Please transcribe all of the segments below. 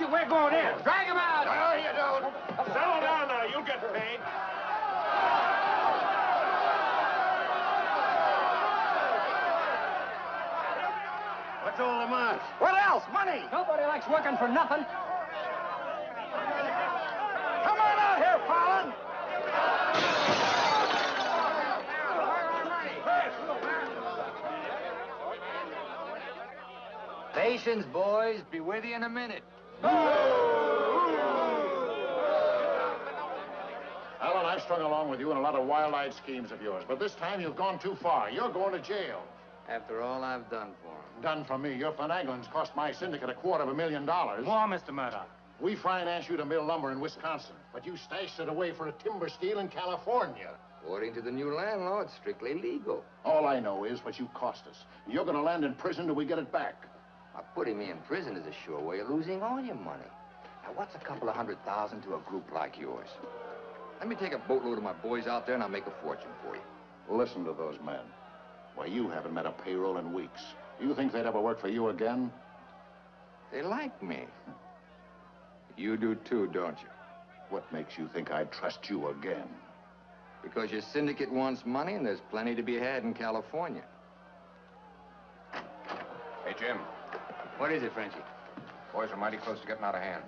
you. We're going in. Drag him out. No, you don't. Settle down now. You'll get paid. What's all the march? What else? Money. Nobody likes working for nothing. Come on out here, Fallon. Patience, boys. Be with you in a minute. Alan, I've strung along with you in a lot of wild-eyed schemes of yours, but this time you've gone too far. You're going to jail. After all I've done for him. Done for me. Your finagling's cost my syndicate $250,000. More, Mr. Murdoch. We financed you to mill lumber in Wisconsin, but you stashed it away for a timber steal in California. According to the new land law, it's strictly legal. All I know is what you cost us. You're going to land in prison till we get it back. Now, putting me in prison is a sure way of losing all your money. Now, what's a couple of $100,000 to a group like yours? Let me take a boatload of my boys out there and I'll make a fortune for you. Listen to those men. Why, you haven't met a payroll in weeks. You think they'd ever work for you again? They like me. You do too, don't you? What makes you think I'd trust you again? Because your syndicate wants money and there's plenty to be had in California. Hey, Jim. What is it, Frenchy? Boys are mighty close to getting out of hand.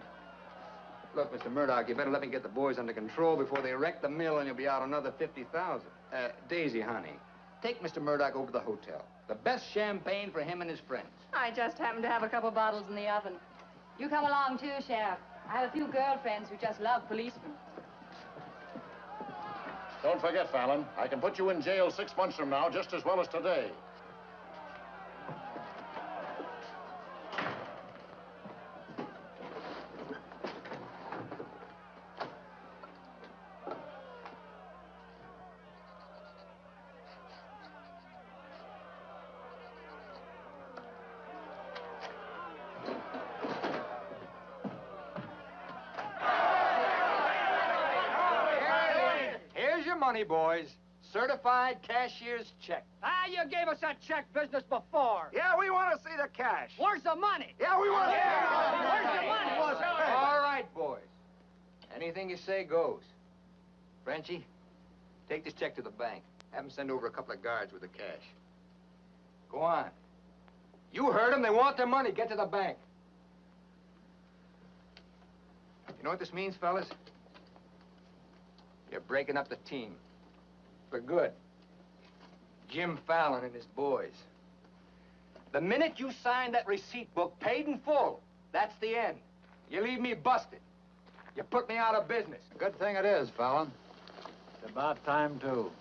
Look, Mr. Murdoch, you better let me get the boys under control before they wreck the mill and you'll be out another $50,000. Daisy, honey, take Mr. Murdoch over to the hotel. The best champagne for him and his friends. I just happen to have a couple bottles in the oven. You come along too, Sheriff. I have a few girlfriends who just love policemen. Don't forget, Fallon, I can put you in jail 6 months from now just as well as today. Money, boys. Certified cashier's check. Ah, you gave us that check business before. Yeah, we want to see the cash. Where's the money? Yeah, we want to Where's the money? All right, boys. Anything you say goes. Frenchy, take this check to the bank. Have them send over a couple of guards with the cash. Go on. You heard them. They want their money. Get to the bank. You know what this means, fellas? You're breaking up the team. For good. Jim Fallon and his boys. The minute you sign that receipt book, paid in full, that's the end. You leave me busted. You put me out of business. Good thing it is, Fallon. It's about time, too.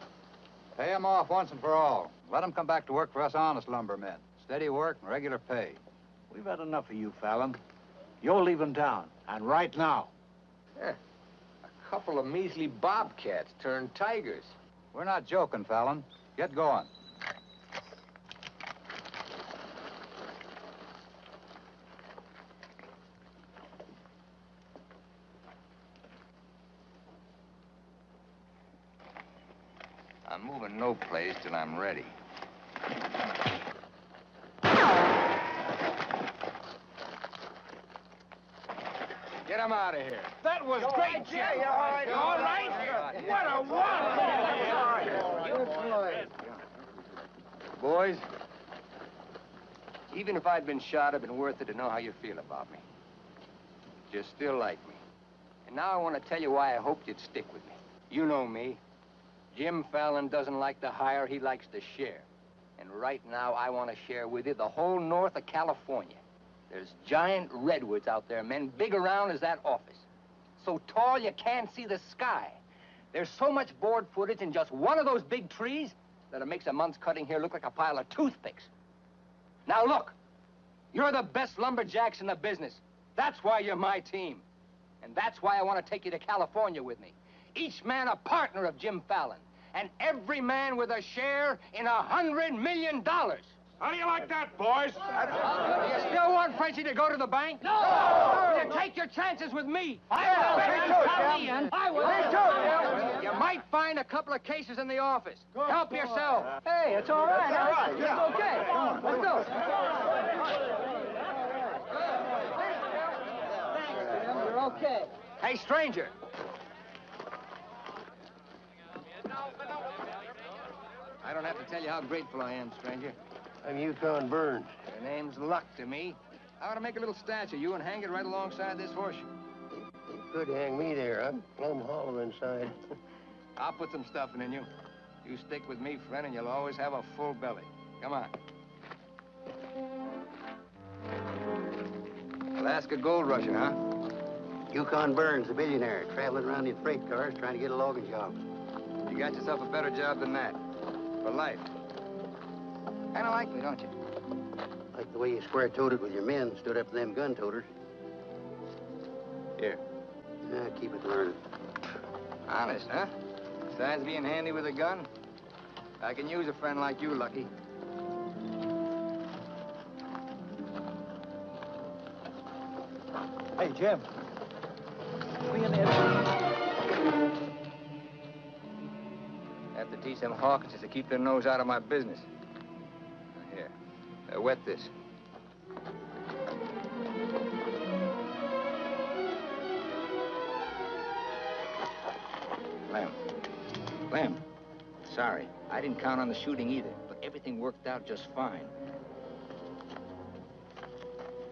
Pay him off once and for all. Let him come back to work for us honest lumbermen. Steady work and regular pay. We've had enough of you, Fallon. You're leaving town, and right now. Yeah. A couple of measly bobcats turned tigers. We're not joking, Fallon. Get going. I'm moving no place till I'm ready. Get him out of here. That was great, Jim. Yeah, all right. All right? What a wonderful. Boys, even if I'd been shot, it'd been worth it to know how you feel about me. You still like me. And now I want to tell you why I hoped you'd stick with me. You know me. Jim Fallon doesn't like to hire, he likes to share. And right now, I want to share with you the whole north of California. There's giant redwoods out there, men, big around as that office. So tall you can't see the sky. There's so much board footage in just one of those big trees that it makes a month's cutting here look like a pile of toothpicks. Now look, you're the best lumberjacks in the business. That's why you're my team. And that's why I want to take you to California with me. Each man a partner of Jim Fallon. And every man with a share in $100 million. How do you like that, boys? Do you still want Frenchy to go to the bank? No! Will you take your chances with me? I will. You might find a couple of cases in the office. Help yourself. Hey, it's all right. It's all right, yeah. It's okay. Let's go. Okay. Hey, stranger. I don't have to tell you how grateful I am, stranger. I'm Yukon Burns. Your name's luck to me. I want to make a little statue of you and hang it right alongside this horseshoe. You could hang me there. I'm plumb hollow inside. I'll put some stuffing in you. You stick with me, friend, and you'll always have a full belly. Come on. Alaska gold rusher, huh? Yukon Burns, the billionaire, traveling around in freight cars trying to get a logging job. You got yourself a better job than that. For life. Kind of like me, don't you? Like the way you square-toed it with your men, stood up to them gun-toters. Here. Yeah, keep it learning. Honest, huh? Besides being handy with a gun, I can use a friend like you, Lucky. Hey, Jim. We in there. Have to teach them Hawkinses to keep their nose out of my business. Here, wet this. Lem, sorry. I didn't count on the shooting either, but everything worked out just fine.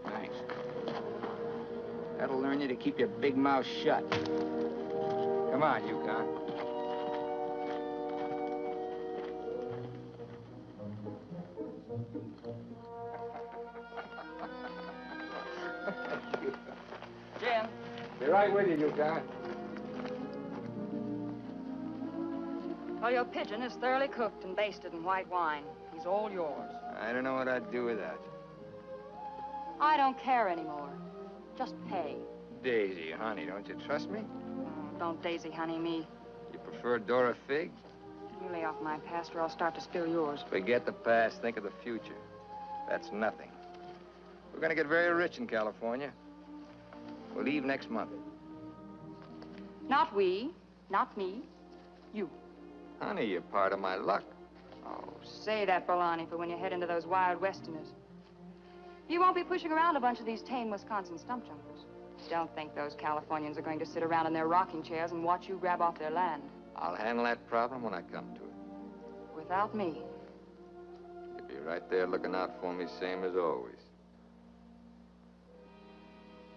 Thanks. That'll learn you to keep your big mouth shut. Come on, Yukon. Jim. Be right with you, Yukon. Well, your pigeon is thoroughly cooked and basted in white wine. He's all yours. I don't know what I'd do with that. I don't care anymore. Just pay. Daisy, honey, don't you trust me? Oh, don't daisy honey me. You prefer Dora Fig? You lay off my past or I'll start to spill yours. Forget the past, think of the future. That's nothing. We're gonna get very rich in California. We'll leave next month. Not we, not me, you. Honey, you're part of my luck. Oh, say that, Bolani, for when you head into those wild westerners. You won't be pushing around a bunch of these tame Wisconsin stump jumpers. Don't think those Californians are going to sit around in their rocking chairs and watch you grab off their land. I'll handle that problem when I come to it. Without me. You'll be right there looking out for me, same as always.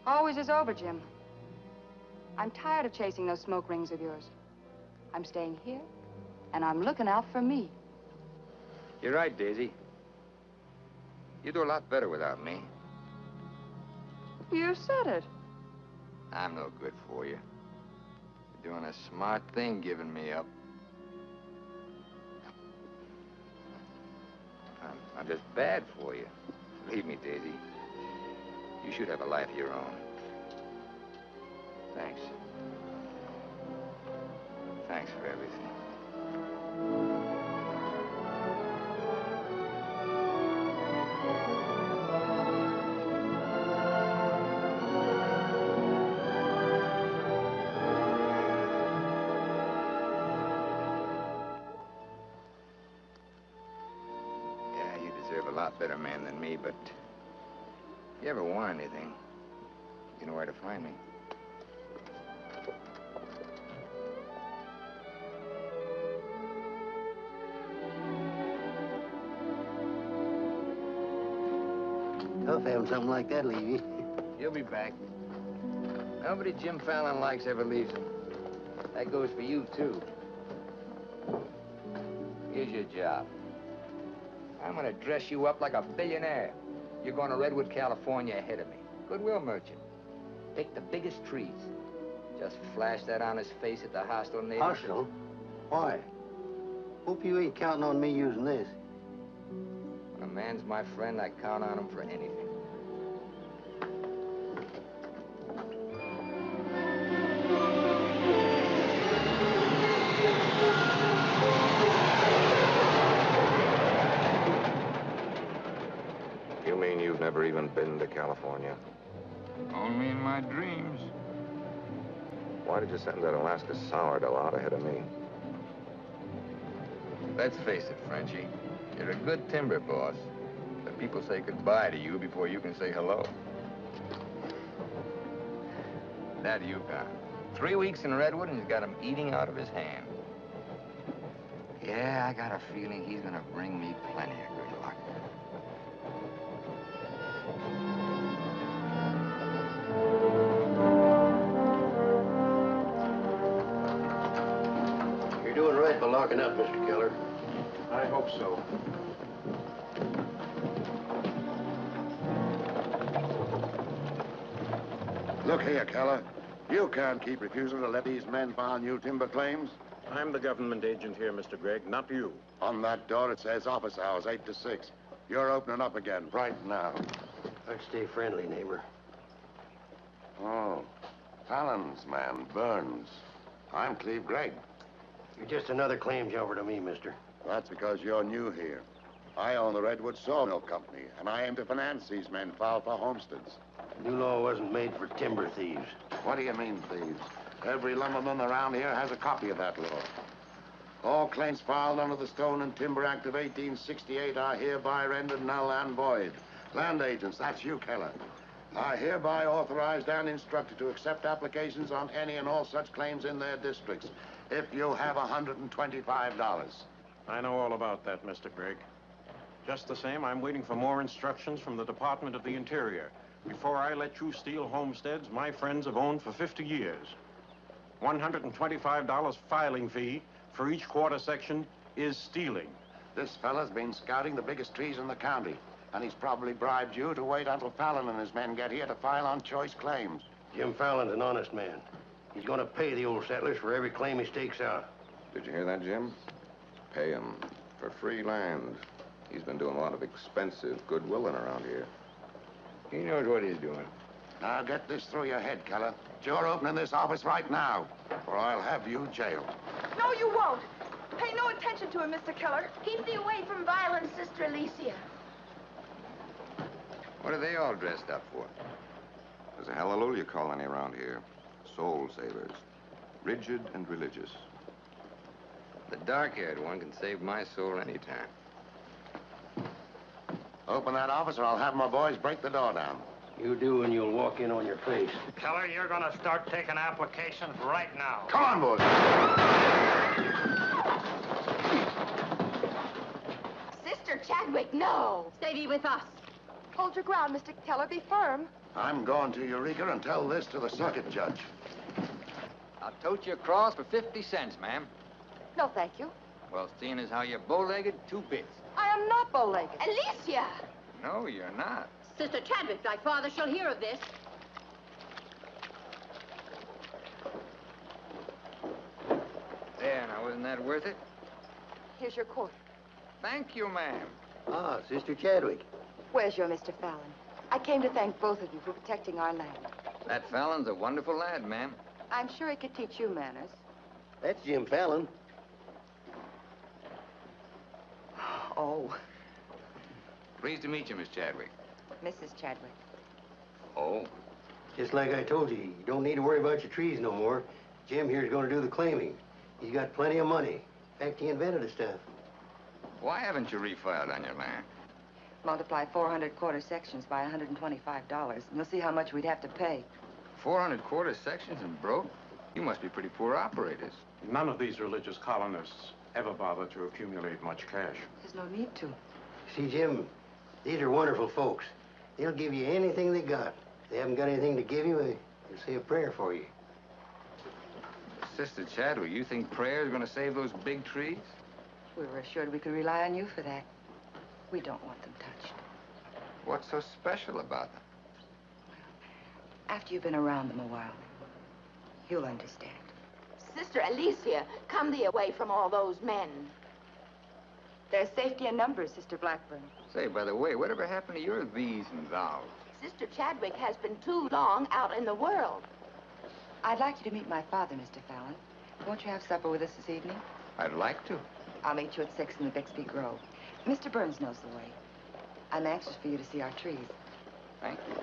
Always is over, Jim. I'm tired of chasing those smoke rings of yours. I'm staying here, and I'm looking out for me. You're right, Daisy. You do a lot better without me. You said it. I'm no good for you. You're doing a smart thing giving me up. I'm just bad for you. Believe me, Daisy. You should have a life of your own. Thanks. Thanks for everything. Yeah, you deserve a lot better man than me, but if you ever want anything, you know where to find me. Tough having something like that leave you. You'll be back. Nobody Jim Fallon likes ever leaves him. That goes for you, too. Here's your job. I'm gonna dress you up like a billionaire. You're going to Redwood, California ahead of me. Goodwill merchant. Pick the biggest trees. Just flash that on his face at the hostile neighbors. Hostile? Why? Hope you ain't counting on me using this. When a man's my friend, I count on him for anything. You mean you've never even been to California? Only in my dreams. Why did you send that Alaska sourdough out ahead of me? Let's face it, Frenchy. You're a good timber boss. But people say goodbye to you before you can say hello. That Yukon. 3 weeks in Redwood, and he's got him eating out of his hand. Yeah, I got a feeling he's gonna bring me plenty of good luck. You're doing right by locking up, Mr. Keller. I hope so. Look here, Keller. You can't keep refusing to let these men file new timber claims. I'm the government agent here, Mr. Gregg, not you. On that door, it says office hours, 8 to 6. You're opening up again, right now. I'd stay friendly, neighbor. Oh, Fallon's man, Burns. I'm Cleve Gregg. You're just another claim jumper to me, mister. That's because you're new here. I own the Redwood Sawmill Company, and I aim to finance these men filed for homesteads. The new law wasn't made for timber thieves. What do you mean, thieves? Every lumberman around here has a copy of that law. All claims filed under the Stone and Timber Act of 1868 are hereby rendered null and void. Land agents, that's you, Keller, are hereby authorized and instructed to accept applications on any and all such claims in their districts if you have $125. I know all about that, Mr. Gregg. Just the same, I'm waiting for more instructions from the Department of the Interior before I let you steal homesteads my friends have owned for 50 years. $125 filing fee for each quarter section is stealing. This fella's been scouting the biggest trees in the county, and he's probably bribed you to wait until Fallon and his men get here to file on choice claims. Jim Fallon's an honest man. He's gonna pay the old settlers for every claim he stakes out. Did you hear that, Jim? Pay him for free land. He's been doing a lot of expensive goodwilling around here. He knows what he's doing. Now get this through your head, Keller. You're opening this office right now, or I'll have you jailed. No, you won't. Pay no attention to him, Mr. Keller. Keep thee away from violence, Sister Alicia. What are they all dressed up for? There's a hallelujah colony around here. Soul savers. Rigid and religious. The dark-haired one can save my soul anytime. Open that office, or I'll have my boys break the door down. You do, and you'll walk in on your face. Keller, you're gonna start taking applications right now. Come on, boys. Sister Chadwick, no. Stay thee with us. Hold your ground, Mr. Keller. Be firm. I'm going to Eureka and tell this to the circuit judge. I'll tote you across for 50 cents, ma'am. No, thank you. Well, seeing as how you're bow-legged, 2 bits. I am not bow-legged. Alicia! No, you're not. Sister Chadwick, thy father shall hear of this. There, now, wasn't that worth it? Here's your court. Thank you, ma'am. Ah, Sister Chadwick. Where's your Mr. Fallon? I came to thank both of you for protecting our land. That Fallon's a wonderful lad, ma'am. I'm sure he could teach you manners. That's Jim Fallon. Oh, Pleased to meet you, Miss Chadwick. Mrs. Chadwick. Oh? Just like I told you, you don't need to worry about your trees no more. Jim here's gonna do the claiming. He's got plenty of money. In fact, he invented the stuff. Why haven't you refiled on your land? Multiply 400 quarter sections by $125, and you'll see how much we'd have to pay. 400 quarter sections and broke? You must be pretty poor operators. None of these religious colonists ever bother to accumulate much cash. There's no need to. See, Jim, these are wonderful folks. They'll give you anything they got. If they haven't got anything to give you, they'll say a prayer for you. Sister Chadwick, you think prayer is going to save those big trees? We were assured we could rely on you for that. We don't want them touched. What's so special about them? After you've been around them a while, you'll understand. Sister Alicia, come thee away from all those men. There's safety in numbers, Sister Blackburn. Say, by the way, whatever happened to your these and thous? Sister Chadwick has been too long out in the world. I'd like you to meet my father, Mr. Fallon. Won't you have supper with us this evening? I'd like to. I'll meet you at 6 in the Bixby Grove. Mr. Burns knows the way. I'm anxious for you to see our trees. Thank you.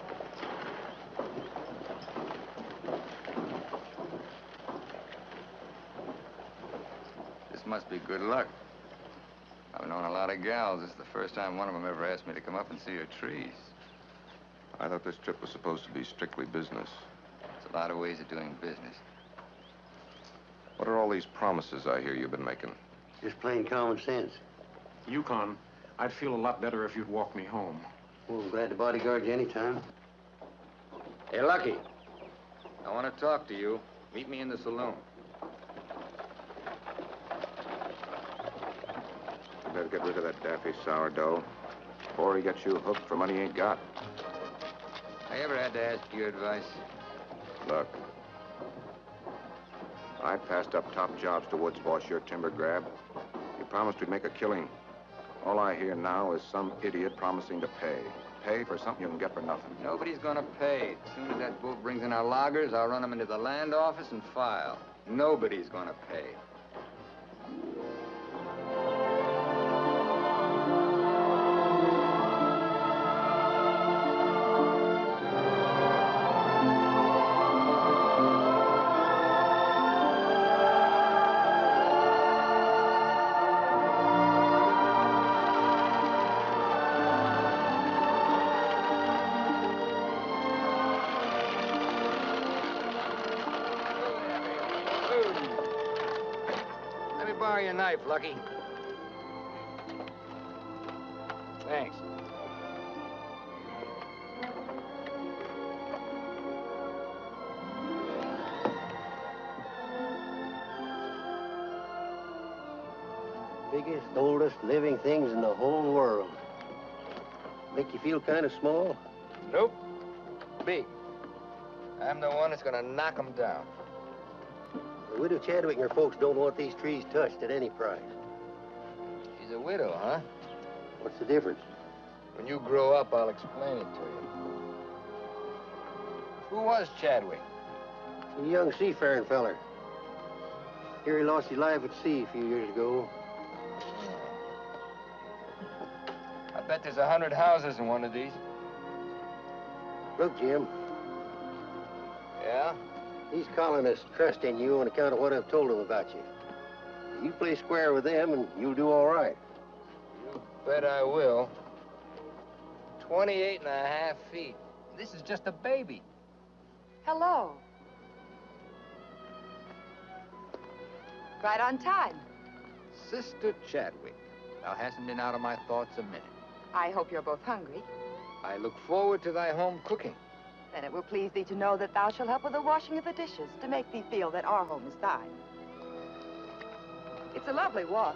This must be good luck. I've known a lot of gals. This is the first time one of them ever asked me to come up and see her trees. I thought this trip was supposed to be strictly business. It's A lot of ways of doing business. What are all these promises I hear you've been making? Just plain common sense. Yukon, I'd feel a lot better if you'd walk me home. Well, I'm glad to bodyguard you anytime. Hey, Lucky. I want to talk to you. Meet me in the saloon. You better get rid of that daffy sourdough before he gets you hooked for money he ain't got. I ever had to ask your advice? Look, I passed up top jobs to Woods boss your timber grab. He promised we'd make a killing. All I hear now is some idiot promising to pay. Pay for something you can get for nothing. Nobody's gonna pay. As soon as that boat brings in our loggers, I'll run them into the land office and file. Nobody's gonna pay. Borrow your knife, Lucky. Thanks. Biggest, oldest living things in the whole world. Make you feel kind of small? Nope. Big. I'm the one that's gonna knock them down. The widow Chadwick and her folks don't want these trees touched at any price. She's a widow, huh? What's the difference? When you grow up, I'll explain it to you. Who was Chadwick? A young seafaring feller. Here he lost his life at sea a few years ago. I bet there's 100 houses in one of these. Look, Jim. Yeah? These colonists trust in you on account of what I've told them about you. You play square with them and you'll do all right. You bet I will. 28.5 feet. This is just a baby. Hello. Right on time. Sister Chadwick. Thou hasn't been out of my thoughts a minute. I hope you're both hungry. I look forward to thy home cooking. Then it will please thee to know that thou shalt help with the washing of the dishes, to make thee feel that our home is thine. It's a lovely walk.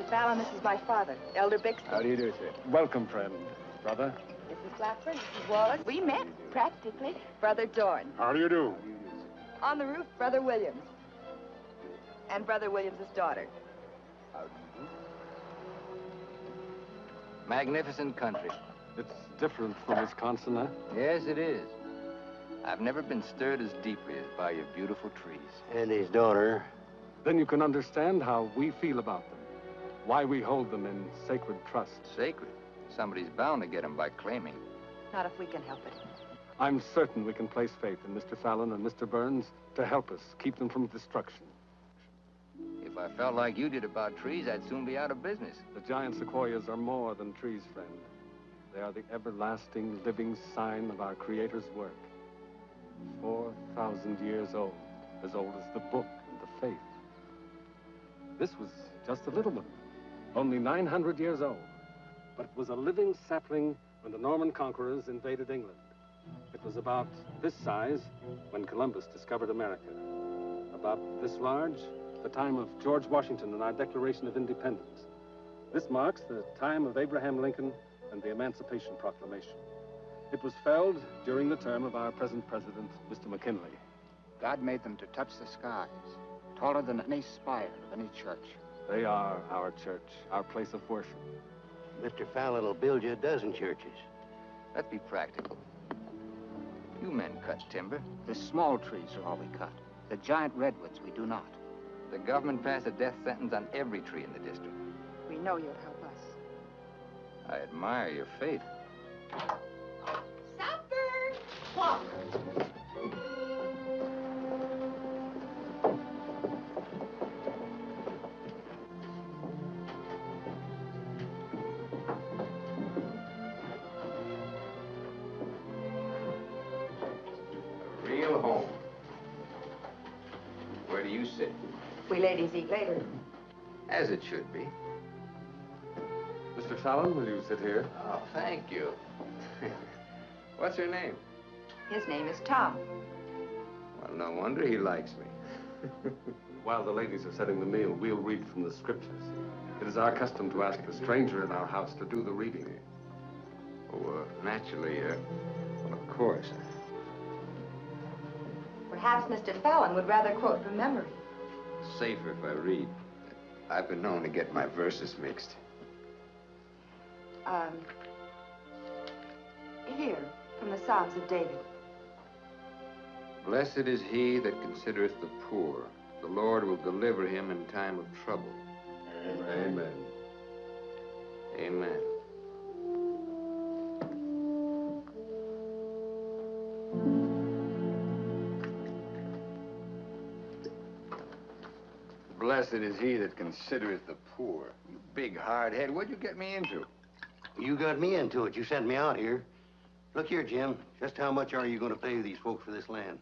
Fallon, this is my father, Elder Bixby. How do you do, sir? Welcome, friend. Brother? Mrs. Blackburn, Mrs. Wallace. We met, practically. Brother Dorn. How do you do? On the roof, Brother Williams. And Brother Williams' daughter. How do you do? Magnificent country. It's different from Wisconsin, huh? Yes, it is. I've never been stirred as deeply as by your beautiful trees. And his daughter. Then you can understand how we feel about them. Why we hold them in sacred trust. Sacred? Somebody's bound to get them by claiming. Not if we can help it. I'm certain we can place faith in Mr. Fallon and Mr. Burns to help us keep them from destruction. If I felt like you did about trees, I'd soon be out of business. The giant sequoias are more than trees, friend. They are the everlasting, living sign of our Creator's work. 4,000 years old as the book and the faith. This was just a little one. Only 900 years old, but it was a living sapling when the Norman conquerors invaded England. It was about this size when Columbus discovered America. About this large, the time of George Washington and our Declaration of Independence. This marks the time of Abraham Lincoln and the Emancipation Proclamation. It was felled during the term of our present president, Mr. McKinley. God made them to touch the skies, taller than any spire of any church. They are our church, our place of worship. Mr. Fallon will build you a dozen churches. Let's be practical. You men cut timber. The small trees are all we cut. The giant redwoods we do not. The government passed a death sentence on every tree in the district. We know you'll help us. I admire your faith. Supper! Walk. A real home. Where do you sit? We ladies eat later. As it should be. Mr. Fallon, will you sit here? Oh, thank you. What's your name? His name is Tom. Well, no wonder he likes me. While the ladies are setting the meal, we'll read from the scriptures. It is our custom to ask a stranger in our house to do the reading. Oh, naturally, well, of course. Perhaps Mr. Fallon would rather quote from memory. Safer if I read. I've been known to get my verses mixed. Here, from the Psalms of David. Blessed is he that considereth the poor. The Lord will deliver him in time of trouble. Amen. Amen. Blessed is he that considereth the poor. You big hard head, what'd you get me into? You got me into it. You sent me out here. Look here, Jim. Just how much are you going to pay these folks for this land?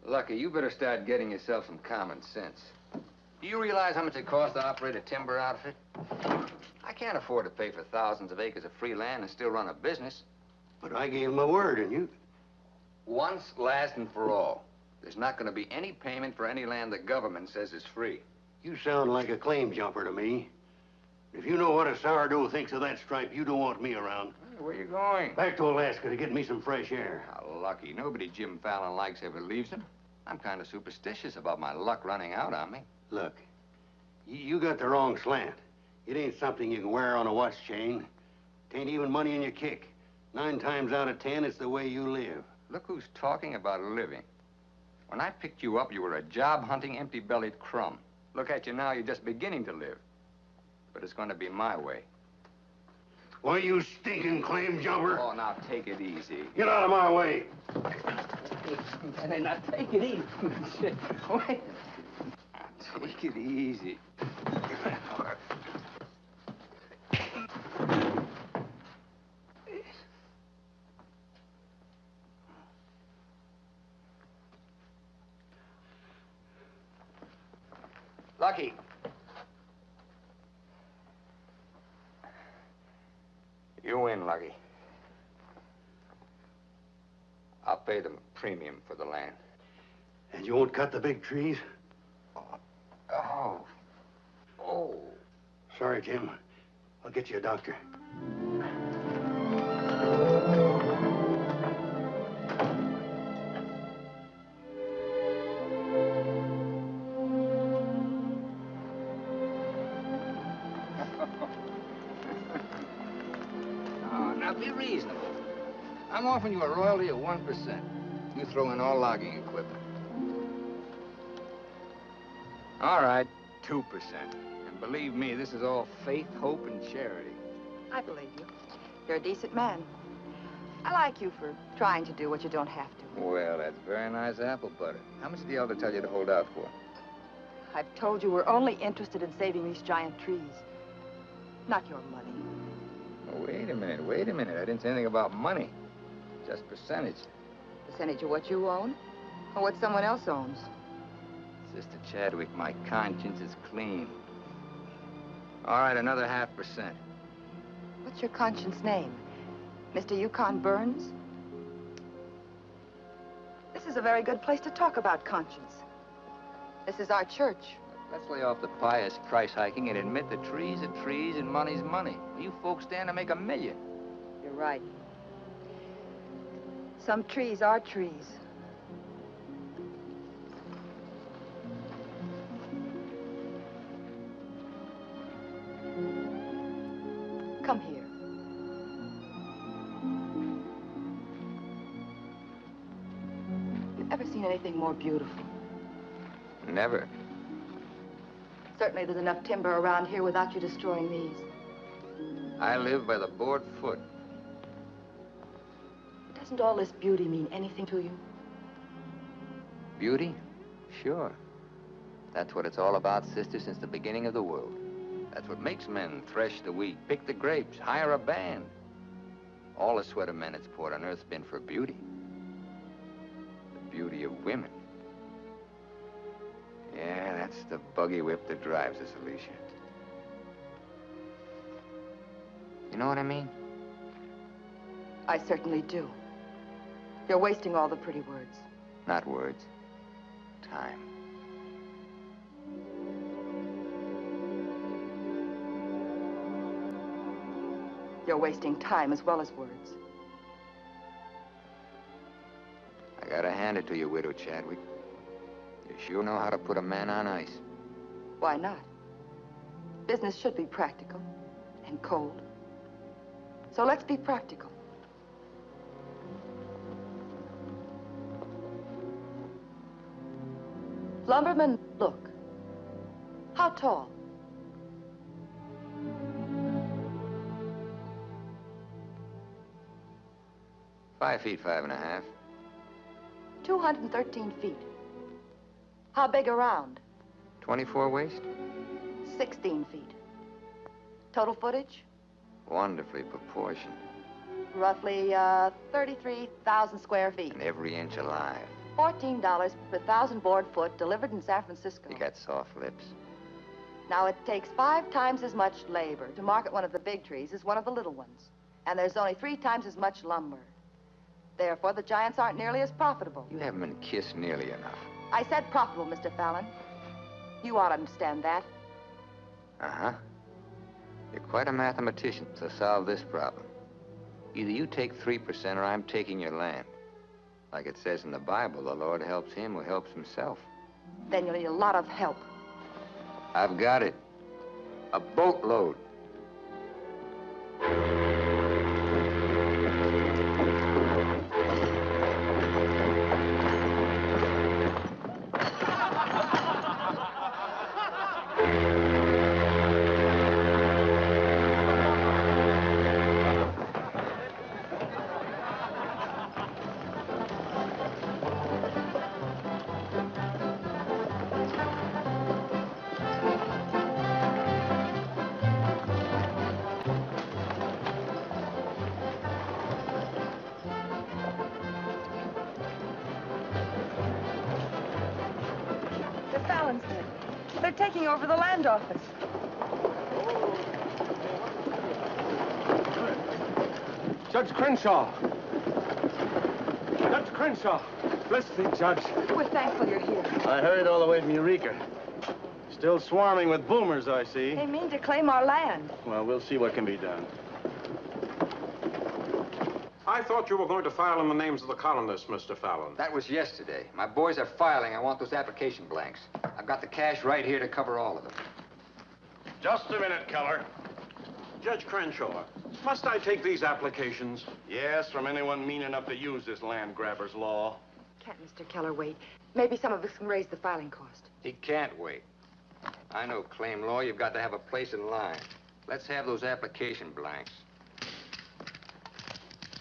Lucky, you better start getting yourself some common sense. Do you realize how much it costs to operate a timber outfit? I can't afford to pay for thousands of acres of free land and still run a business. But I gave my word, and you... Once, last, and for all. There's not going to be any payment for any land the government says is free. You sound like a claim jumper to me. If you know what a sourdough thinks of that stripe, you don't want me around. Hey, where you going? Back to Alaska to get me some fresh air. How lucky. Nobody Jim Fallon likes ever leaves him. I'm kind of superstitious about my luck running out on me. Look, you got the wrong slant. It ain't something you can wear on a watch chain. It ain't even money in your kick. 9 times out of 10, it's the way you live. Look who's talking about living. When I picked you up, you were a job-hunting, empty-bellied crumb. Look at you now, you're just beginning to live. But it's going to be my way. Why, you stinking claim jumper? Oh, now take it easy. Get out of my way. Hey, now take it easy. Wait. Take it easy. Lucky. You win, Lucky. I'll pay them a premium for the land. And you won't cut the big trees? Oh. Oh. Sorry, Jim. I'll get you a doctor. Now, be reasonable. I'm offering you a royalty of 1%. You throw in all logging equipment. All right, 2%. And believe me, this is all faith, hope, and charity. I believe you. You're a decent man. I like you for trying to do what you don't have to. Well, that's very nice apple butter. How much did the elder tell you to hold out for? I've told you we're only interested in saving these giant trees. Not your money. Oh, wait a minute. I didn't say anything about money. Just percentage. Percentage of what you own? Or what someone else owns? Sister Chadwick, my conscience is clean. All right, another 0.5%. What's your conscience name? Mr. Yukon Burns? This is a very good place to talk about conscience. This is our church. Let's lay off the pious price hiking and admit that trees are trees and money's money. You folks stand to make $1 million. You're right. Some trees are trees. Come here. You ever seen anything more beautiful? Never. Certainly there's enough timber around here without you destroying these. I live by the board foot. Doesn't all this beauty mean anything to you? Beauty? Sure. That's what it's all about, sister, since the beginning of the world. That's what makes men thresh the wheat, pick the grapes, hire a band. All the sweat of men that's poured on earth's been for beauty. The beauty of women. Yeah, that's the buggy whip that drives us, Alicia. You know what I mean? I certainly do. You're wasting all the pretty words. Not words. Time. You're wasting time as well as words. I gotta hand it to you, Widow Chadwick. You sure know how to put a man on ice. Why not? Business should be practical and cold. So let's be practical. Lumberman, look. How tall? Five feet, 5.5. 213 feet. How big around? 24 waist? 16 feet. Total footage? Wonderfully proportioned. Roughly 33,000 square feet. And every inch alive. $14 per 1,000 board foot delivered in San Francisco. You got soft lips. Now, it takes 5 times as much labor to market one of the big trees as one of the little ones. And there's only 3 times as much lumber. Therefore, the giants aren't nearly as profitable. You haven't been kissed nearly enough. I said profitable, Mr. Fallon. You ought to understand that. Uh-huh. You're quite a mathematician to solve this problem. Either you take 3% or I'm taking your land. Like it says in the Bible, the Lord helps him who helps himself. Then you'll need a lot of help. I've got it. A boatload. They're taking over the land office. Judge Crenshaw! Judge Crenshaw! Bless thee, Judge. We're thankful you're here. I hurried all the way from Eureka. Still swarming with boomers, I see. They mean to claim our land. Well, we'll see what can be done. I thought you were going to file in the names of the colonists, Mr. Fallon. That was yesterday. My boys are filing. I want those application blanks. I've got the cash right here to cover all of them. Just a minute, Keller. Judge Crenshaw, must I take these applications? Yes, from anyone mean enough to use this land grabber's law. Can't Mr. Keller wait? Maybe some of us can raise the filing cost. He can't wait. I know claim law. You've got to have a place in line. Let's have those application blanks.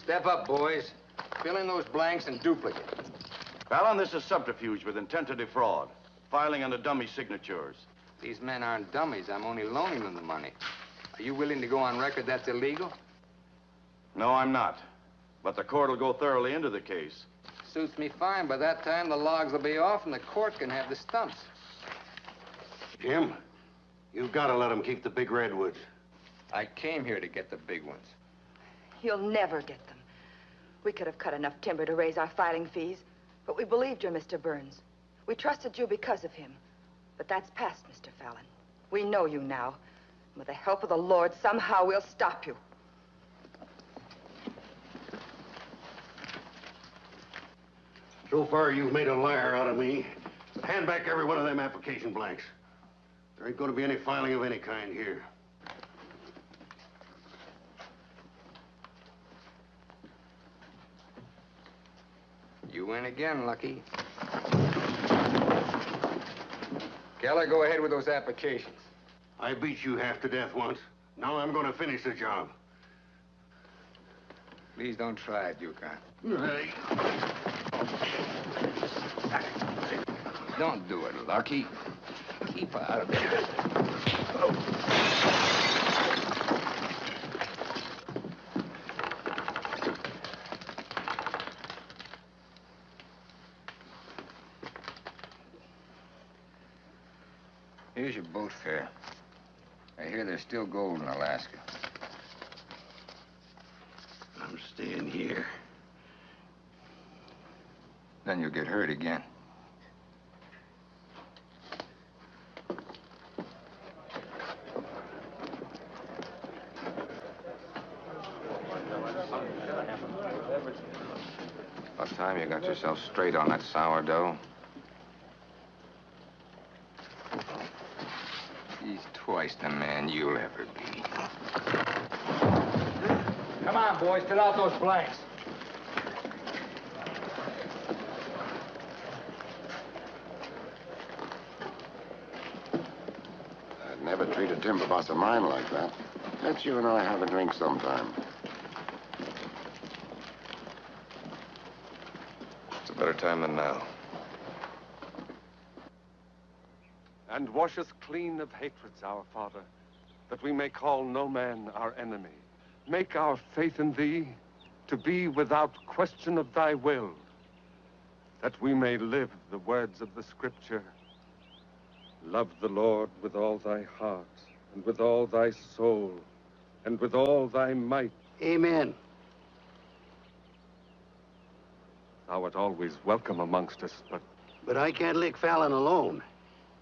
Step up, boys. Fill in those blanks and duplicate. Fallon, this is subterfuge with intent to defraud. Filing under dummy signatures. These men aren't dummies. I'm only loaning them the money. Are you willing to go on record that's illegal? No, I'm not. But the court will go thoroughly into the case. Suits me fine. By that time, the logs will be off and the court can have the stumps. Jim, you've got to let them keep the big redwoods. I came here to get the big ones. You'll never get them. We could have cut enough timber to raise our filing fees, but we believed you, Mr. Burns. We trusted you because of him. But that's past, Mr. Fallon. We know you now. With the help of the Lord, somehow we'll stop you. So far, you've made a liar out of me. Hand back every one of them application blanks. There ain't going to be any filing of any kind here. You win again, Lucky. Keller, go ahead with those applications. I beat you half to death once. Now I'm going to finish the job. Please don't try it, Yukon. Hey. Don't do it, Lucky. Keep out of it. Here's your boat fare. I hear there's still gold in Alaska. I'm staying here. Then you'll get hurt again. About time you got yourself straight on that sourdough. He's twice the man you'll ever be. Come on, boys, fill out those blanks. I'd never treat a timber boss of mine like that. Let's you and I have a drink sometime. It's a better time than now. And wash us clean of hatreds, our Father, that we may call no man our enemy. Make our faith in thee to be without question of thy will, that we may live the words of the Scripture. Love the Lord with all thy heart, and with all thy soul, and with all thy might. Amen. Thou art always welcome amongst us, But I can't lick Fallon alone.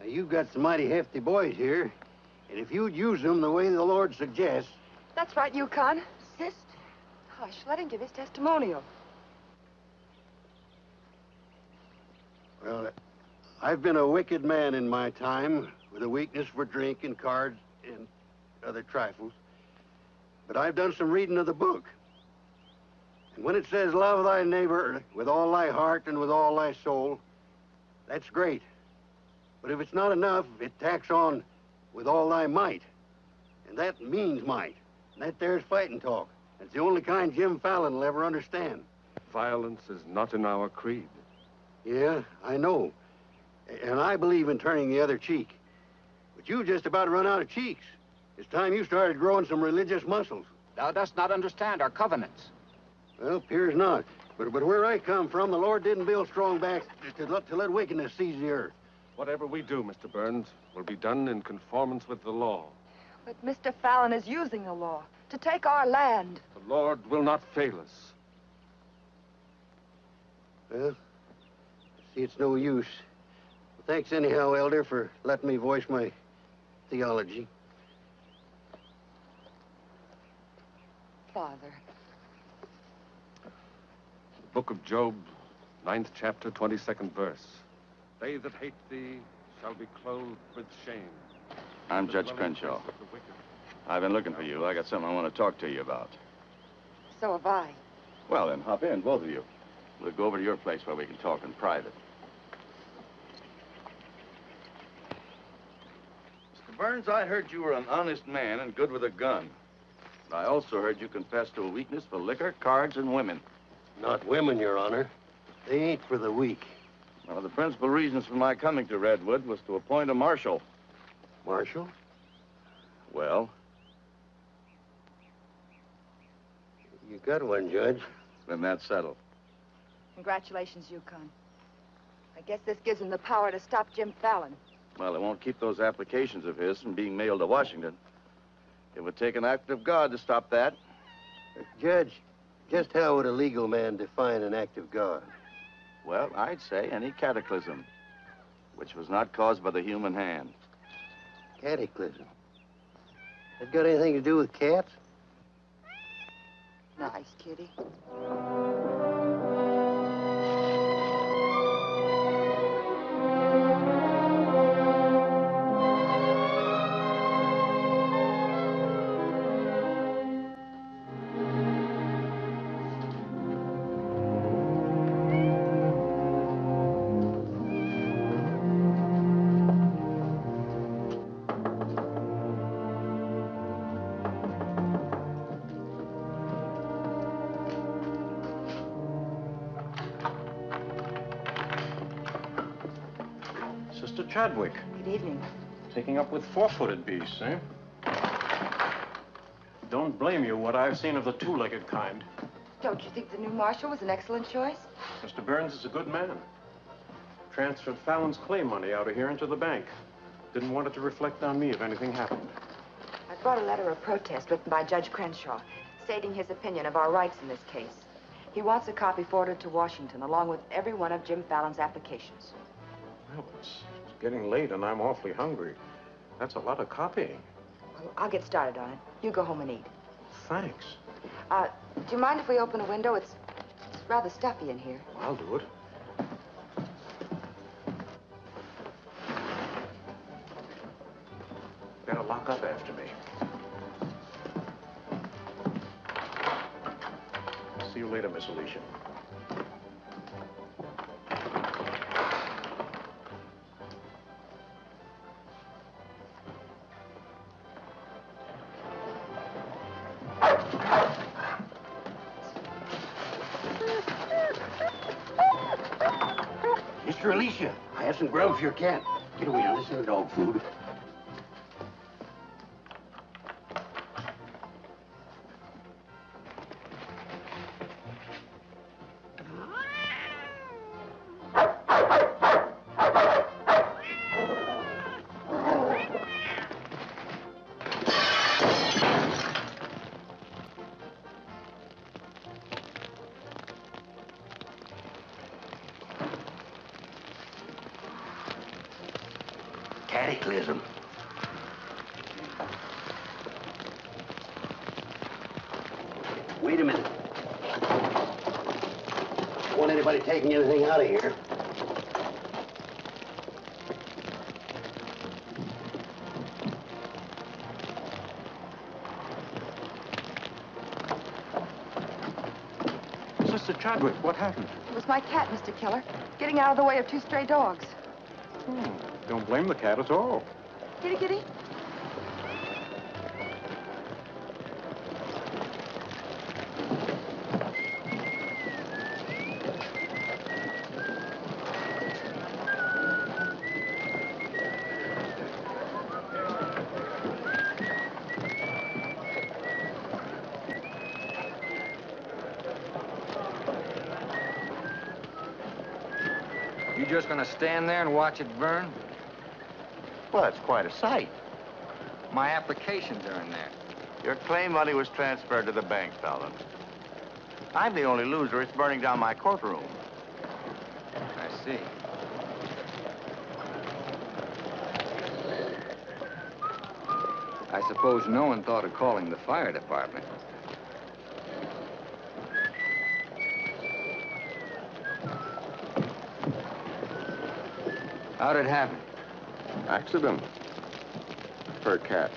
Now, you've got some mighty hefty boys here, and if you'd use them the way the Lord suggests... That's right, Yukon. Sister. Hush, let him give his testimonial. Well, I've been a wicked man in my time, with a weakness for drink and cards and other trifles. But I've done some reading of the book. And when it says, love thy neighbor with all thy heart and with all thy soul, that's great. But if it's not enough, it tacks on with all thy might. And that means might. And that there's fighting talk. It's the only kind Jim Fallon will ever understand. violence is not in our creed. Yeah, I know. And I believe in turning the other cheek. But you just about run out of cheeks. It's time you started growing some religious muscles. Thou dost not understand our covenants. Well, appears not. But where I come from, the Lord didn't build strong backs to let wickedness seize the earth. Whatever we do, Mr. Burns, will be done in conformance with the law. But Mr. Fallon is using the law to take our land. The Lord will not fail us. Well, see, it's no use. Thanks anyhow, Elder, for letting me voice my theology. Father. The book of Job, 9th chapter, 22nd verse. They that hate thee shall be clothed with shame. I'm Judge Crenshaw. I've been looking for you. I got something I want to talk to you about. So have I. Well, then, hop in, both of you. We'll go over to your place where we can talk in private. Mr. Burns, I heard you were an honest man and good with a gun. I also heard you confess to a weakness for liquor, cards, and women. Not women, Your Honor. They ain't for the weak. One of the principal reasons for my coming to Redwood was to appoint a marshal. Marshal? Well? You got one, Judge. Then that's settled. Congratulations, Yukon. I guess this gives him the power to stop Jim Fallon. Well, it won't keep those applications of his from being mailed to Washington. It would take an act of God to stop that. Judge, just how would a legal man define an act of God? Well, I'd say any cataclysm, which was not caused by the human hand. Cataclysm? That got anything to do with cats? Nice, kitty. Sister Chadwick. Good evening. Taking up with four-footed beasts, eh? Don't blame you what I've seen of the two-legged kind. Don't you think the new marshal was an excellent choice? Mr. Burns is a good man. Transferred Fallon's clay money out of here into the bank. Didn't want it to reflect on me if anything happened. I brought a letter of protest written by Judge Crenshaw, stating his opinion of our rights in this case. He wants a copy forwarded to Washington, along with every one of Jim Fallon's applications. Well, it's getting late and I'm awfully hungry. That's a lot of copying. Well, I'll get started on it. You go home and eat. Thanks. Do you mind if we open a window? It's rather stuffy in here. I'll do it. Better lock up after me. See you later, Miss Alicia. Mr. Alicia, I have some grub for your cat. Get away now, this isn't dog food. Cataclysm. Wait a minute. Don't want anybody taking anything out of here. Sister Chadwick, what happened? It was my cat, Mr. Killer, getting out of the way of two stray dogs. Don't blame the cat at all. Kitty, kitty. You just gonna stand there and watch it burn? Well, it's quite a sight. My applications are in there. Your claim money was transferred to the bank, Fallon. I'm the only loser. It's burning down my courtroom. I see. I suppose no one thought of calling the fire department. How'd it happen? Accident. For cat.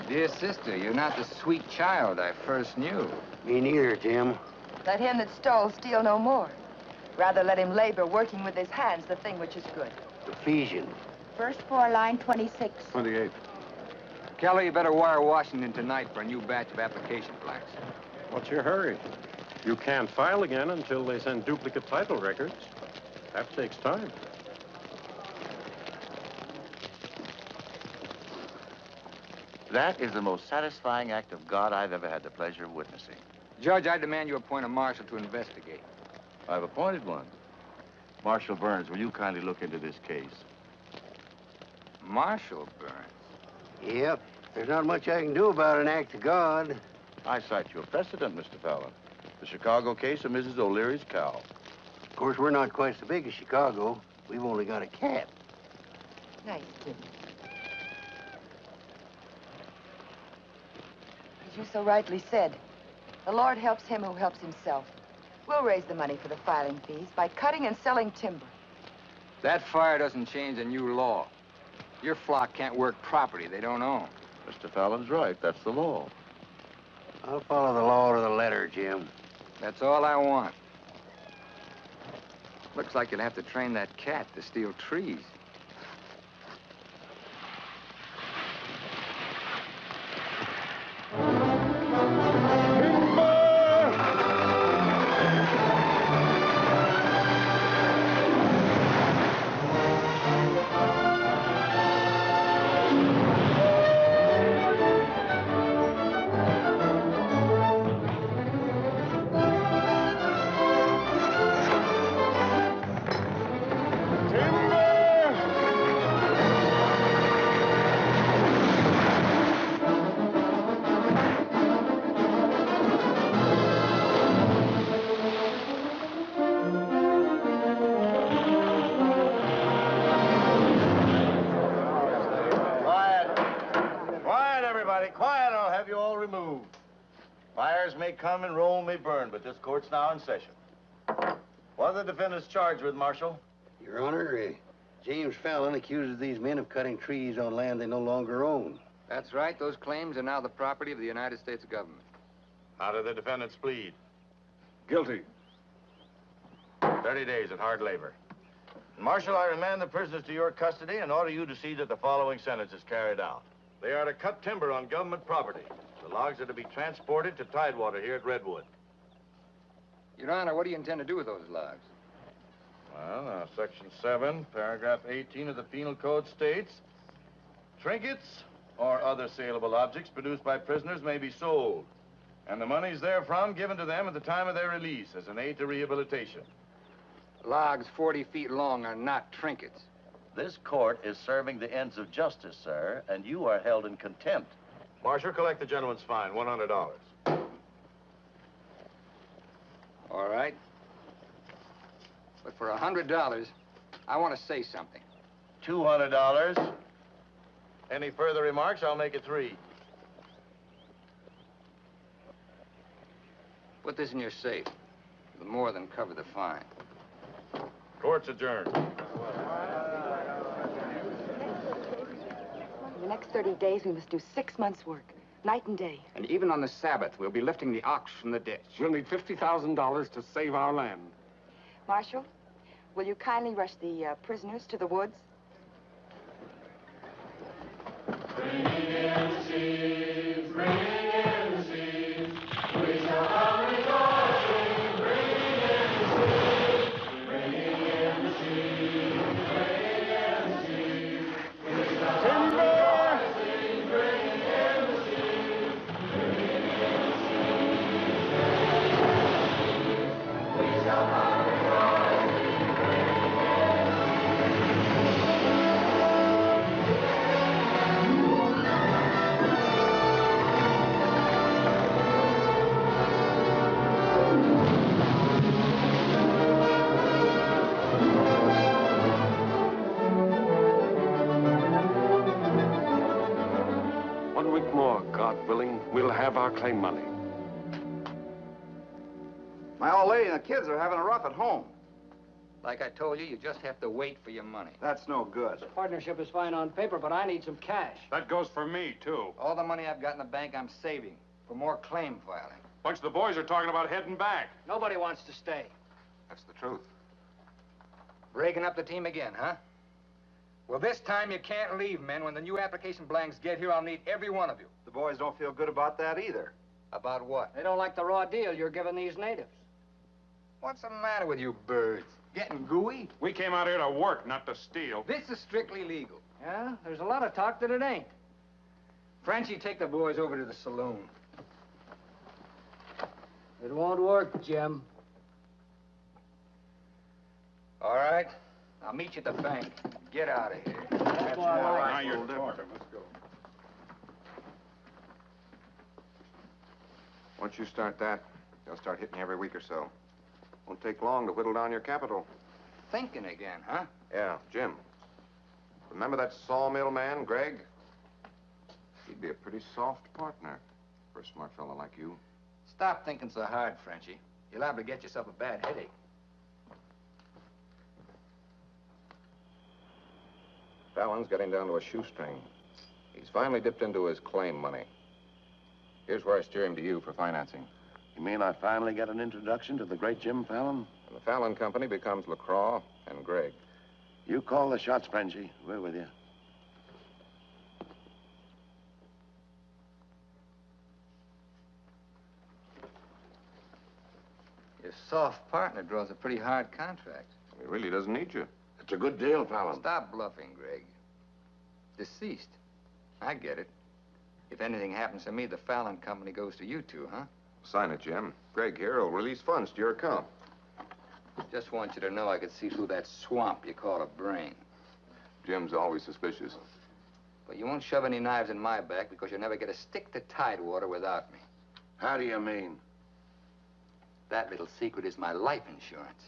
Dear sister, you're not the sweet child I first knew. Me neither, Jim. Let him that stole steal no more. Rather let him labor, working with his hands, the thing which is good. Ephesians. First floor, line 26. 28. Kelly, you better wire Washington tonight for a new batch of application plaques. What's your hurry? You can't file again until they send duplicate title records. That takes time. That is the most satisfying act of God I've ever had the pleasure of witnessing. Judge, I demand you appoint a marshal to investigate. I've appointed one. Marshal Burns, will you kindly look into this case? Marshal Burns? Yep. There's not much I can do about an act of God. I cite you a precedent, Mr. Fallon. The Chicago case of Mrs. O'Leary's cow. Of course, we're not quite so big as Chicago. We've only got a cat. Nice, Jim. As you so rightly said, the Lord helps him who helps himself. We'll raise the money for the filing fees by cutting and selling timber. That fire doesn't change the new law. Your flock can't work property they don't own. Mr. Fallon's right. That's the law. I'll follow the law to the letter, Jim. That's all I want. Looks like you'll have to train that cat to steal trees. may come and Rome may burn, but this court's now in session. What are the defendants charged with, Marshal? Your Honor, James Fallon accuses these men of cutting trees on land they no longer own. That's right. Those claims are now the property of the United States government. How do the defendants plead? Guilty. 30 days at hard labor. Marshal, I remand the prisoners to your custody and order you to see that the following sentence is carried out. They are to cut timber on government property. The logs are to be transported to Tidewater here at Redwood. Your Honor, what do you intend to do with those logs? Well, Section 7, Paragraph 18 of the Penal Code states, trinkets or other saleable objects produced by prisoners may be sold, and the monies therefrom given to them at the time of their release as an aid to rehabilitation. Logs 40 feet long are not trinkets. This court is serving the ends of justice, sir, and you are held in contempt. Marshal, collect the gentleman's fine, $100. All right. But for $100, I want to say something. $200. Any further remarks, I'll make it 3. Put this in your safe. It'll more than cover the fine. Court's adjourned. For the next 30 days, we must do 6 months' work, night and day. And even on the Sabbath, we'll be lifting the ox from the ditch. We'll need $50,000 to save our land. Marshal, will you kindly rush the prisoners to the woods? Bring in the sheaves, bring in the sheaves. We shall have rejoicing. Bring in the sheaves, bring in the sheaves, bring in the sheaves. We shall have rejoicing. Bring in the sheaves, bring in the sheaves. We shall have God willing, we'll have our claim money. My old lady and the kids are having a rough at home. Like I told you, you just have to wait for your money. That's no good. The partnership is fine on paper, but I need some cash. That goes for me, too. All the money I've got in the bank, I'm saving for more claim filing. Bunch of the boys are talking about heading back. Nobody wants to stay. That's the truth. Breaking up the team again, huh? Well, this time you can't leave, men. When the new application blanks get here, I'll need every one of you. The boys don't feel good about that either. About what? They don't like the raw deal you're giving these natives. What's the matter with you birds? Getting gooey? We came out here to work, not to steal. This is strictly legal. Yeah, there's a lot of talk that it ain't. Frenchy, take the boys over to the saloon. It won't work, Jim. All right. I'll meet you at the bank. Get out of here. That's all right. Now you're talking. Let's go. Once you start that, they'll start hitting you every week or so. Won't take long to whittle down your capital. Thinking again, huh? Yeah, Jim. Remember that sawmill man, Gregg? He'd be a pretty soft partner for a smart fellow like you. Stop thinking so hard, Frenchy. You're liable to get yourself a bad headache. Fallon's getting down to a shoestring. He's finally dipped into his claim money. Here's where I steer him to you for financing. You mean I finally get an introduction to the great Jim Fallon? And the Fallon Company becomes LeCroix and Gregg. You call the shots, Frenchy. We're with you. Your soft partner draws a pretty hard contract. He really doesn't need you. It's a good deal, Fallon. Stop bluffing, Gregg. Deceased. I get it. If anything happens to me, the Fallon Company goes to you two, huh? Sign it, Jim. Gregg here will release funds to your account. Just want you to know I could see through that swamp you call a brain. Jim's always suspicious. But you won't shove any knives in my back because you'll never get a stick to Tidewater without me. How do you mean? That little secret is my life insurance.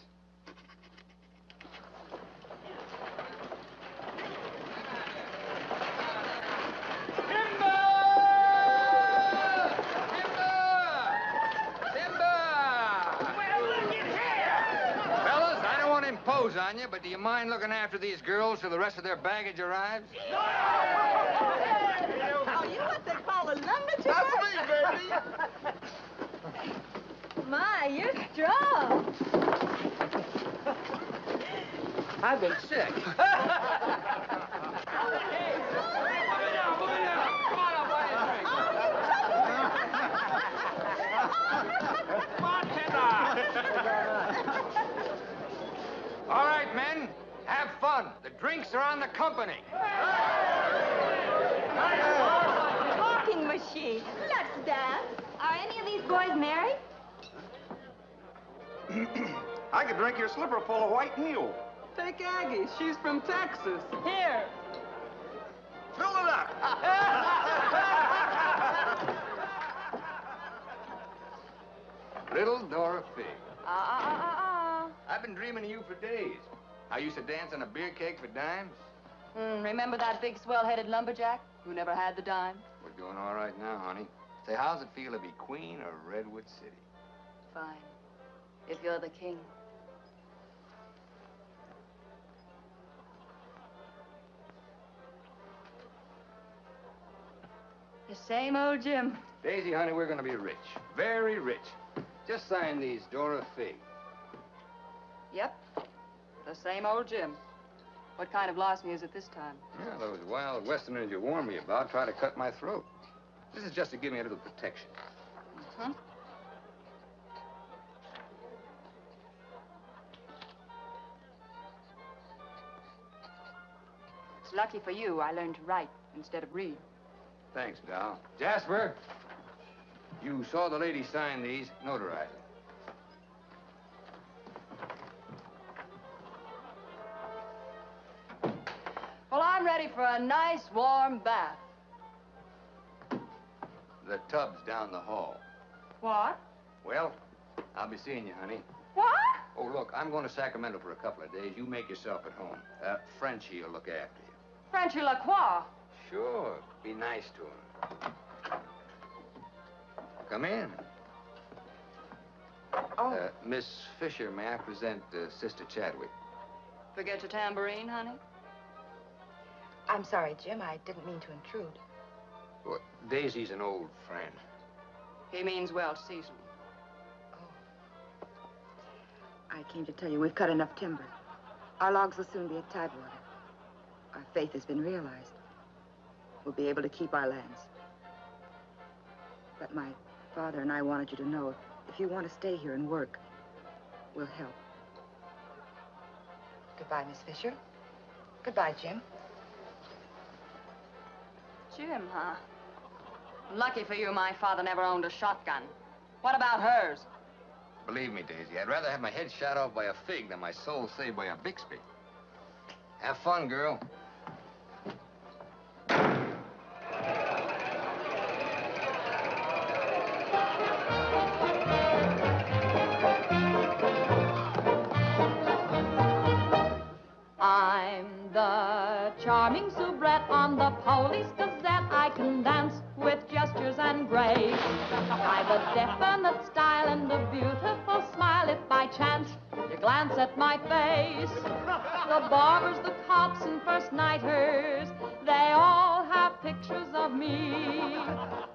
nose on you, but do you mind looking after these girls till the rest of their baggage arrives? Are you what they call a lumberjack? That's me, baby. My, you're strong. I've been sick. All right, men, have fun. The drinks are on the company. Talking machine. Let's dance. Are any of these boys married? I could drink your slipper full of white mule. Take Aggie. She's from Texas. Here. Fill it up. Little Dorothy. I've been dreaming of you for days. I used to dance on a beer keg for dimes. Remember that big swell-headed lumberjack who never had the dime? We're doing all right now, honey. Say, how's it feel to be queen of Redwood City? Fine. If you're the king. The same old Jim. Daisy, honey, we're gonna be rich. Very rich. Just sign these, Dorothy. Yep. The same old Jim. What kind of lost music this time? Yeah, those wild Westerners you warned me about try to cut my throat. This is just to give me a little protection. Mm-hmm. It's lucky for you I learned to write instead of read. Thanks, Val. Jasper, you saw the lady sign these. Notarize it. Well, I'm ready for a nice, warm bath. The tub's down the hall. What? Well, I'll be seeing you, honey. What? Oh, look, I'm going to Sacramento for a couple of days. You make yourself at home. Frenchy will look after you. Frenchy LeCroix. Sure. Be nice to him. Come in. Oh. Miss Fisher, may I present Sister Chadwick? Forget your tambourine, honey? I'm sorry, Jim. I didn't mean to intrude. Well, Daisy's an old friend. He means well seasoned. I came to tell you we've cut enough timber. Our logs will soon be at Tidewater. Our faith has been realized. We'll be able to keep our lands. But my father and I wanted you to know if you want to stay here and work, we'll help. Goodbye, Miss Fisher. Goodbye, Jim. Jim, huh? Lucky for you, my father never owned a shotgun. What about hers? Believe me, Daisy, I'd rather have my head shot off by a fig than my soul saved by a Bixby. Have fun, girl. I'm the charming soubrette on the Police Gazette. I can dance with gestures and grace. I've a definite style and a beautiful smile. If by chance you glance at my face, the barbers, the cops, and first nighters, they all have pictures of me.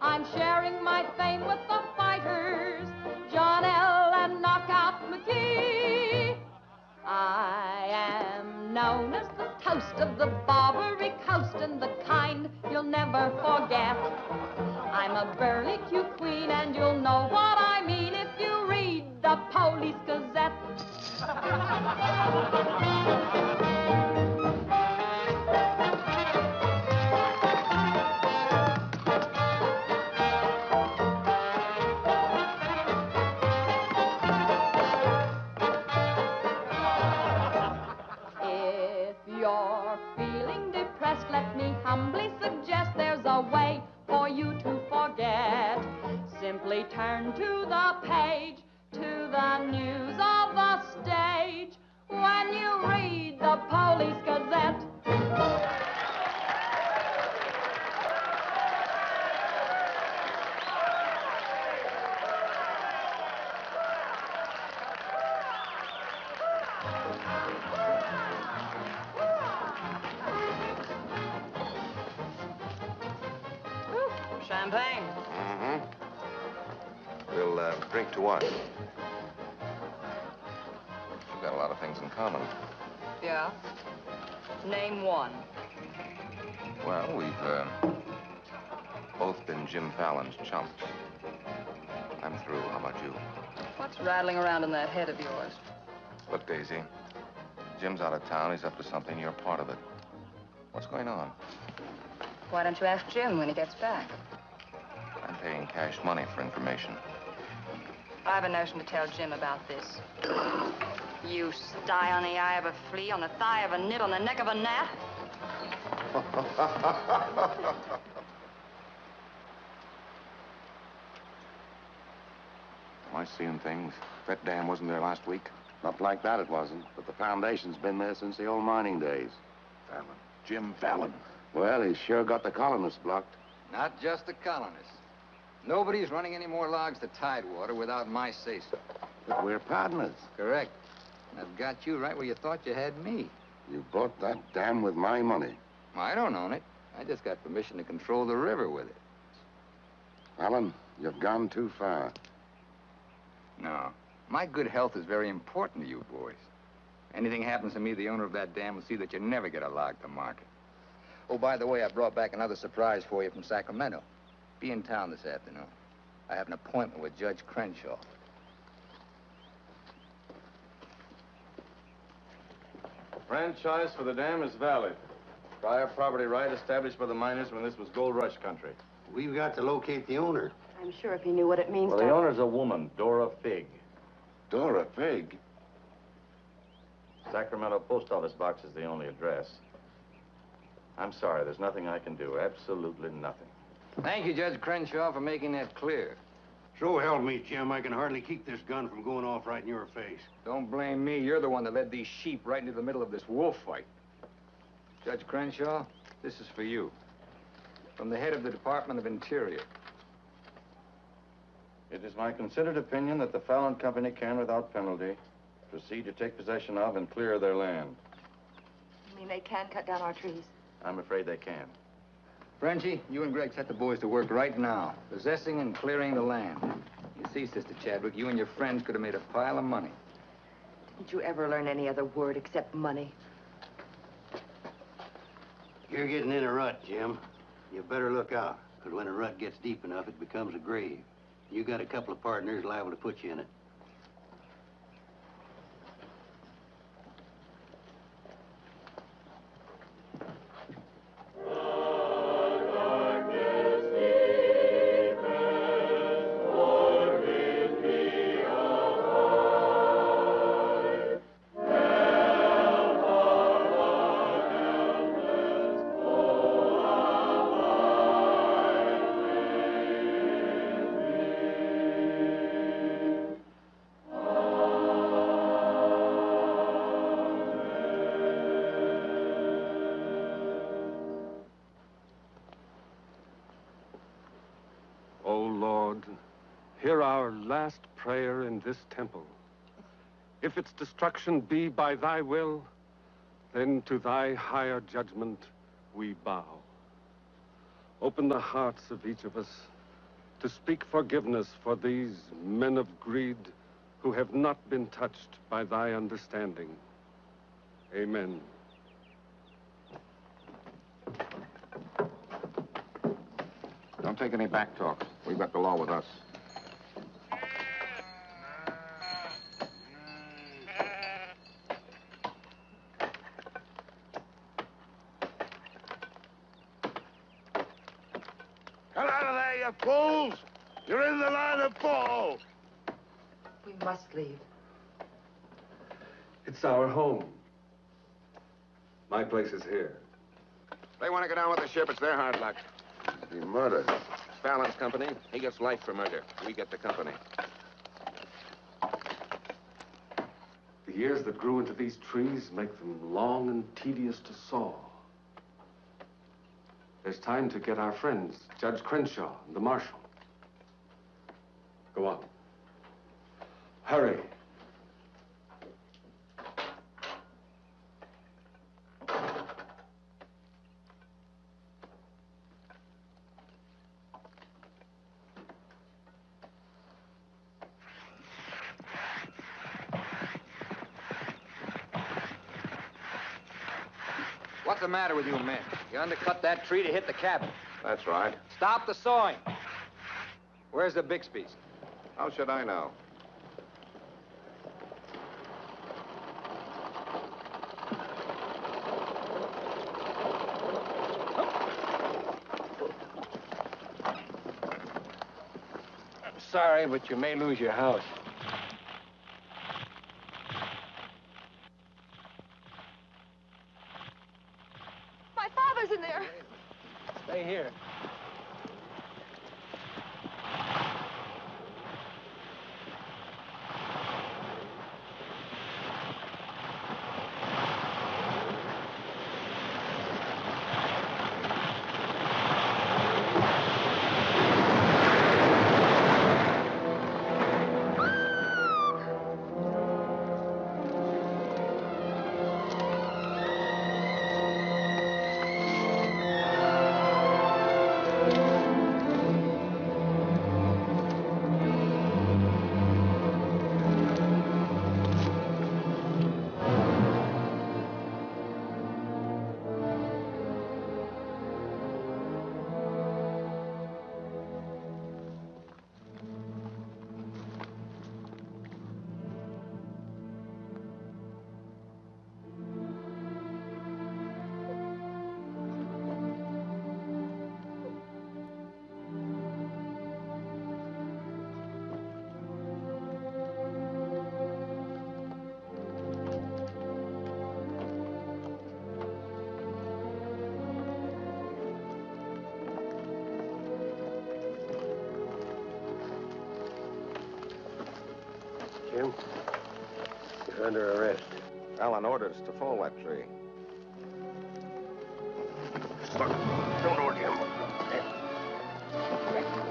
I'm sharing my fame with the fighters, John L. and Knockout McGee. I am known as the toast of the Barbary Coast and the kind you'll never forget. I'm a burly cute queen and you'll know what I mean if you read the Police Gazette. Let me humbly suggest there's a way for you to forget. Simply turn to the page, to the news of the stage, when you read the Police Gazette. Champagne. Mm-hmm. We'll drink to what? We've got a lot of things in common. Yeah? Name one. Well, we've both been Jim Fallon's chumps. I'm through. How about you? What's rattling around in that head of yours? Look, Daisy, Jim's out of town. He's up to something. You're part of it. What's going on? Why don't you ask Jim when he gets back? I'm paying cash money for information. I have a notion to tell Jim about this. You sty on the eye of a flea, on the thigh of a nit, on the neck of a gnat. Am I seeing things? That dam wasn't there last week? Not like that, it wasn't. But the foundation's been there since the old mining days. Fallon. Jim Fallon. Well, he's sure got the colonists blocked. Not just the colonists. Nobody's running any more logs to Tidewater without my say-so. But we're partners. Correct. And I've got you right where you thought you had me. You bought that dam with my money. I don't own it. I just got permission to control the river with it. Fallon, you've gone too far. No. My good health is very important to you boys. Anything happens to me, the owner of that dam will see that you never get a log to market. Oh, by the way, I brought back another surprise for you from Sacramento. Be in town this afternoon. I have an appointment with Judge Crenshaw. Franchise for the dam is valid. Prior property right established by the miners when this was gold rush country. We've got to locate the owner. I'm sure if he knew what it means Well, to... the owner's a woman, Dora Fig. Dora Fig? Sacramento post office box is the only address. I'm sorry, there's nothing I can do. Absolutely nothing. Thank you, Judge Crenshaw, for making that clear. So help me, Jim. I can hardly keep this gun from going off right in your face. Don't blame me. You're the one that led these sheep right into the middle of this wolf fight. Judge Crenshaw, this is for you. From the head of the Department of Interior. It is my considered opinion that the Fallon Company can, without penalty, proceed to take possession of and clear their land. You mean they can cut down our trees? I'm afraid they can. Frenchy, you and Gregg set the boys to work right now, possessing and clearing the land. You see, Sister Chadwick, you and your friends could have made a pile of money. Did you ever learn any other word except money? You're getting in a rut, Jim. You better look out, because when a rut gets deep enough, it becomes a grave. You got a couple of partners liable to put you in it. Hear our last prayer in this temple. If its destruction be by thy will, then to thy higher judgment we bow. Open the hearts of each of us to speak forgiveness for these men of greed who have not been touched by thy understanding. Amen. Don't take any back talk. We've got the law with us. Come out of there, you fools! You're in the line of fall! We must leave. It's our home. My place is here. They want to go down with the ship. It's their hard luck. He murdered. Fallon's company. He gets life for murder. We get the company. The years that grew into these trees make them long and tedious to saw. There's time to get our friends, Judge Crenshaw and the marshal. Go on. Hurry. What's the matter with you men? You undercut that tree to hit the cabin. That's right. Stop the sawing. Where's the Bixbys? How should I know? I'm sorry, but you may lose your house. My father's in there. Stay here. Jim, you're under arrest. Fallon ordered us to fall that tree. Don't hold him.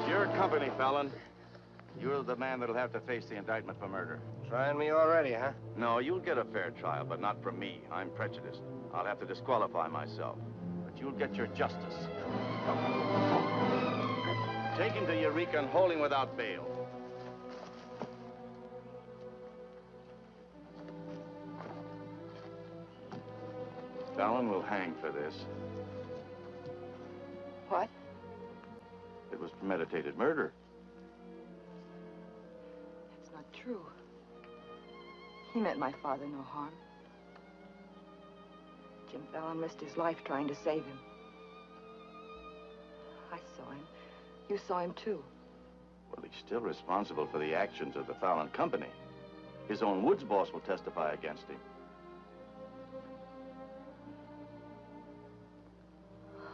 Your company, Fallon. You're the man that'll have to face the indictment for murder. Trying me already, huh? No, you'll get a fair trial, but not from me. I'm prejudiced. I'll have to disqualify myself. But you'll get your justice. Take him to Eureka and hold him without bail. Fallon will hang for this. What? It was premeditated murder. That's not true. He meant my father no harm. Jim Fallon risked his life trying to save him. I saw him. You saw him, too. Well, he's still responsible for the actions of the Fallon Company. His own woods boss will testify against him.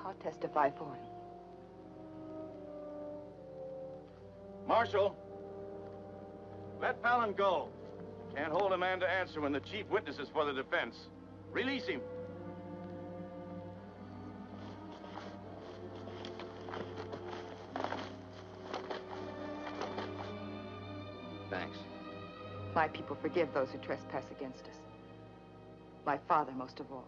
I'll testify for him. Marshal, let Fallon go. Can't hold a man to answer when the chief witness is for the defense. Release him. Thanks. My people forgive those who trespass against us. My father most of all.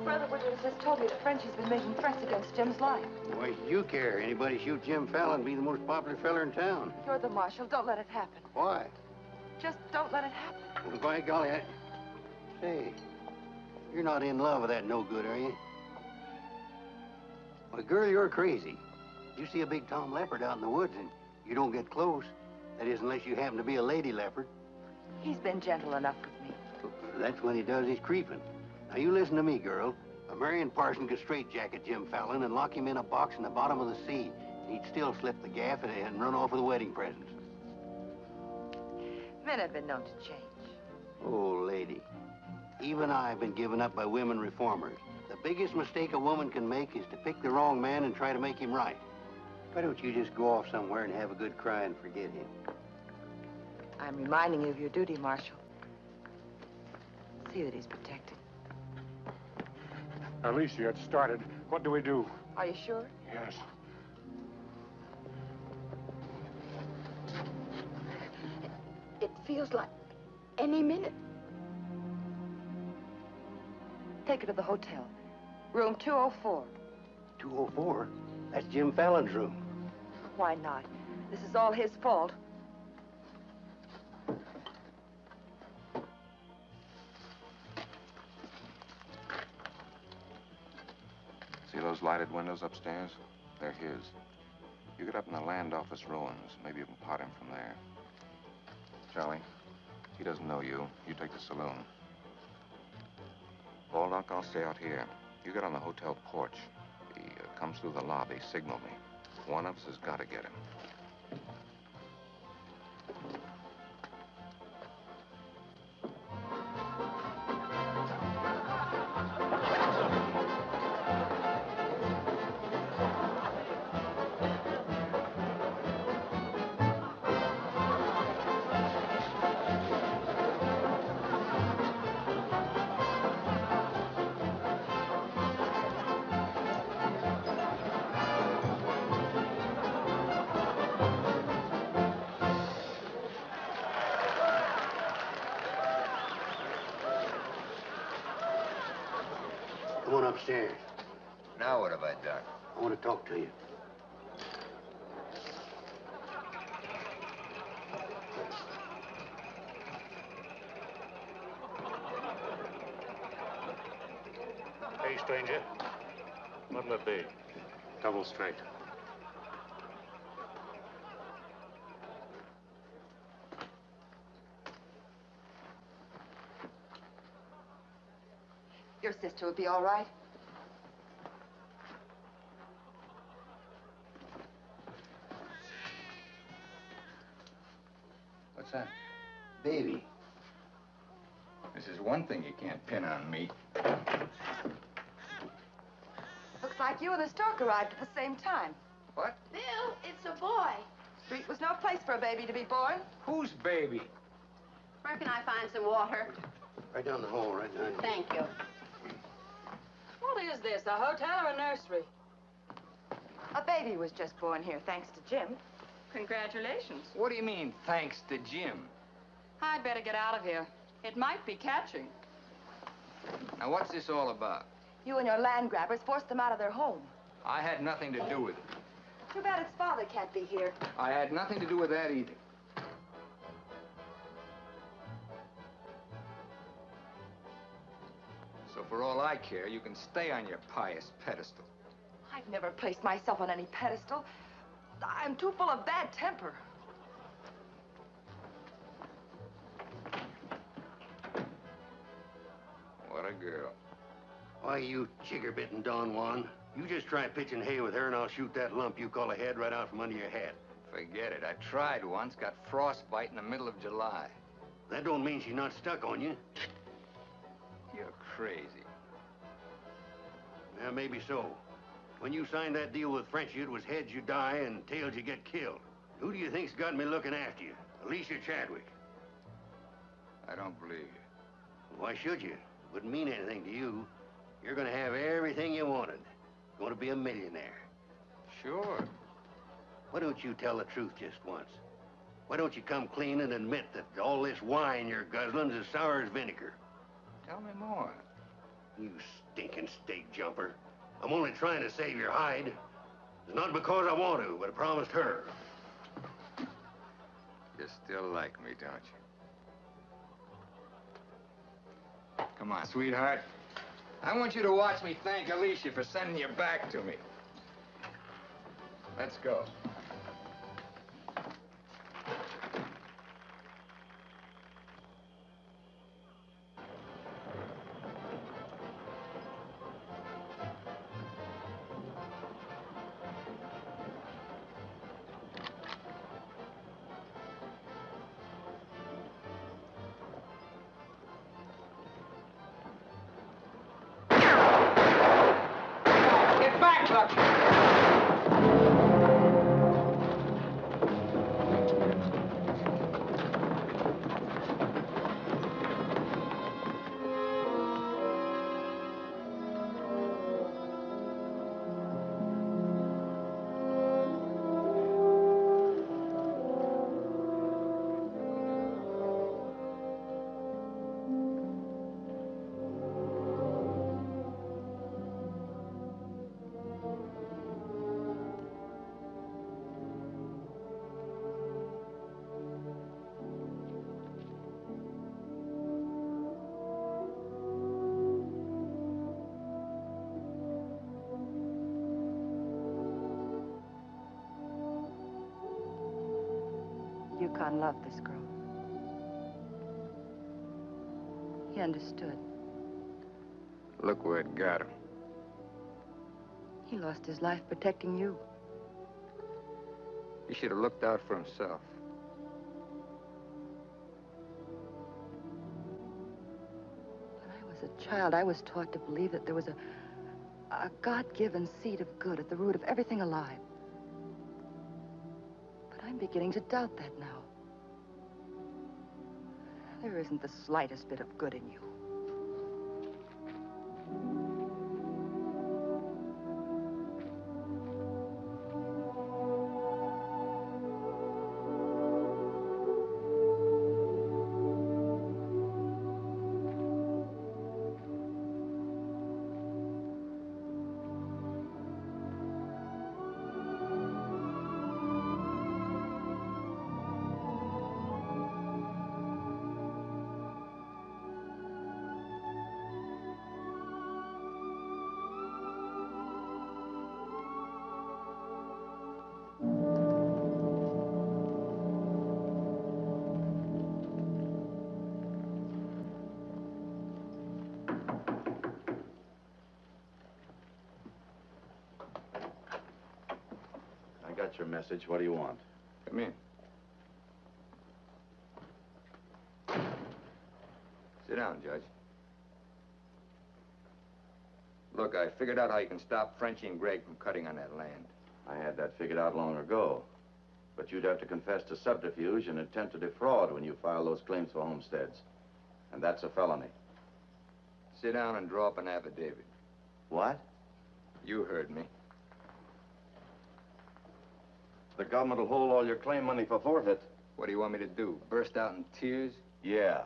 Brother Woodward has just told me that Frenchy's been making threats against Jim's life. Why should you care? Anybody shoot Jim Fallon, be the most popular fella in town. You're the marshal. Don't let it happen. Why? Just don't let it happen. Well, by golly, Say, you're not in love with that no-good, are you? Well, girl, you're crazy. You see a big tom leopard out in the woods, and You don't get close. That is, unless you happen to be a lady leopard. He's been gentle enough with me. That's when he does his creeping. Now, you listen to me, girl. A Marion Parson could straitjacket Jim Fallon and lock him in a box in the bottom of the sea. He'd still slip the gaff and run off with the wedding presents. Men have been known to change. Oh, lady. Even I've been given up by women reformers. The biggest mistake a woman can make is to pick the wrong man and try to make him right. Why don't you just go off somewhere and have a good cry and forget him? I'm reminding you of your duty, Marshal. See that he's protected. Alicia, it started. What do we do? Are you sure? Yes. It feels like any minute. Take her to the hotel. Room 204. 204? That's Jim Fallon's room. Why not? This is all his fault. See those lighted windows upstairs? They're his. You get up in the land office ruins. Maybe you can pot him from there. Charlie, he doesn't know you. You take the saloon. Baldock, I'll stay out here. You get on the hotel porch. He comes through the lobby. Signal me. One of us has got to get him. Come on upstairs. Now what have I done? I want to talk to you. Hey, stranger. What'll it be? Double straight. Your sister will be all right. What's that? Baby. This is one thing you can't pin on me. Looks like you and the stork arrived at the same time. What? Bill, it's a boy. Street was no place for a baby to be born. Whose baby? Where can I find some water? Right down the hall, right now. Thank you. What is this, a hotel or a nursery? A baby was just born here, thanks to Jim. Congratulations. What do you mean, thanks to Jim? I'd better get out of here. It might be catching. Now, what's this all about? You and your land grabbers forced them out of their home. I had nothing to do with it. Too bad its father can't be here. I had nothing to do with that either. So for all I care, you can stay on your pious pedestal. I've never placed myself on any pedestal. I'm too full of bad temper. What a girl. Why, you chigger-bitten Don Juan. You just try pitching hay with her and I'll shoot that lump you call a head right out from under your hat. Forget it. I tried once, got frostbite in the middle of July. That don't mean she's not stuck on you. You're crazy. Yeah, maybe so. When you signed that deal with Frenchy, it was heads you die and tails you get killed. Who do you think's got me looking after you? Alicia Chadwick. I don't believe you. Why should you? Wouldn't mean anything to you. You're gonna have everything you wanted. Going to be a millionaire. Sure. Why don't you tell the truth just once? Why don't you come clean and admit that all this wine you're guzzling's as sour as vinegar? Tell me more. You stinking steak jumper. I'm only trying to save your hide. It's not because I want to, but I promised her. You still like me, don't you? Come on, sweetheart. I want you to watch me thank Alicia for sending you back to me. Let's go. Yukon loved this girl. He understood. Look where it got him. He lost his life protecting you. He should have looked out for himself. When I was a child, I was taught to believe that there was a God-given seed of good at the root of everything alive. But I'm beginning to doubt that now. There isn't the slightest bit of good in you. I got your message. What do you want? Come in. Sit down, Judge. Look, I figured out how you can stop Frenchy and Gregg from cutting on that land. I had that figured out long ago. But you'd have to confess to subterfuge and attempt to defraud when you file those claims for homesteads. And that's a felony. Sit down and draw up an affidavit. What? You heard me. The government will hold all your claim money for forfeit. What do you want me to do? Burst out in tears? Yeah.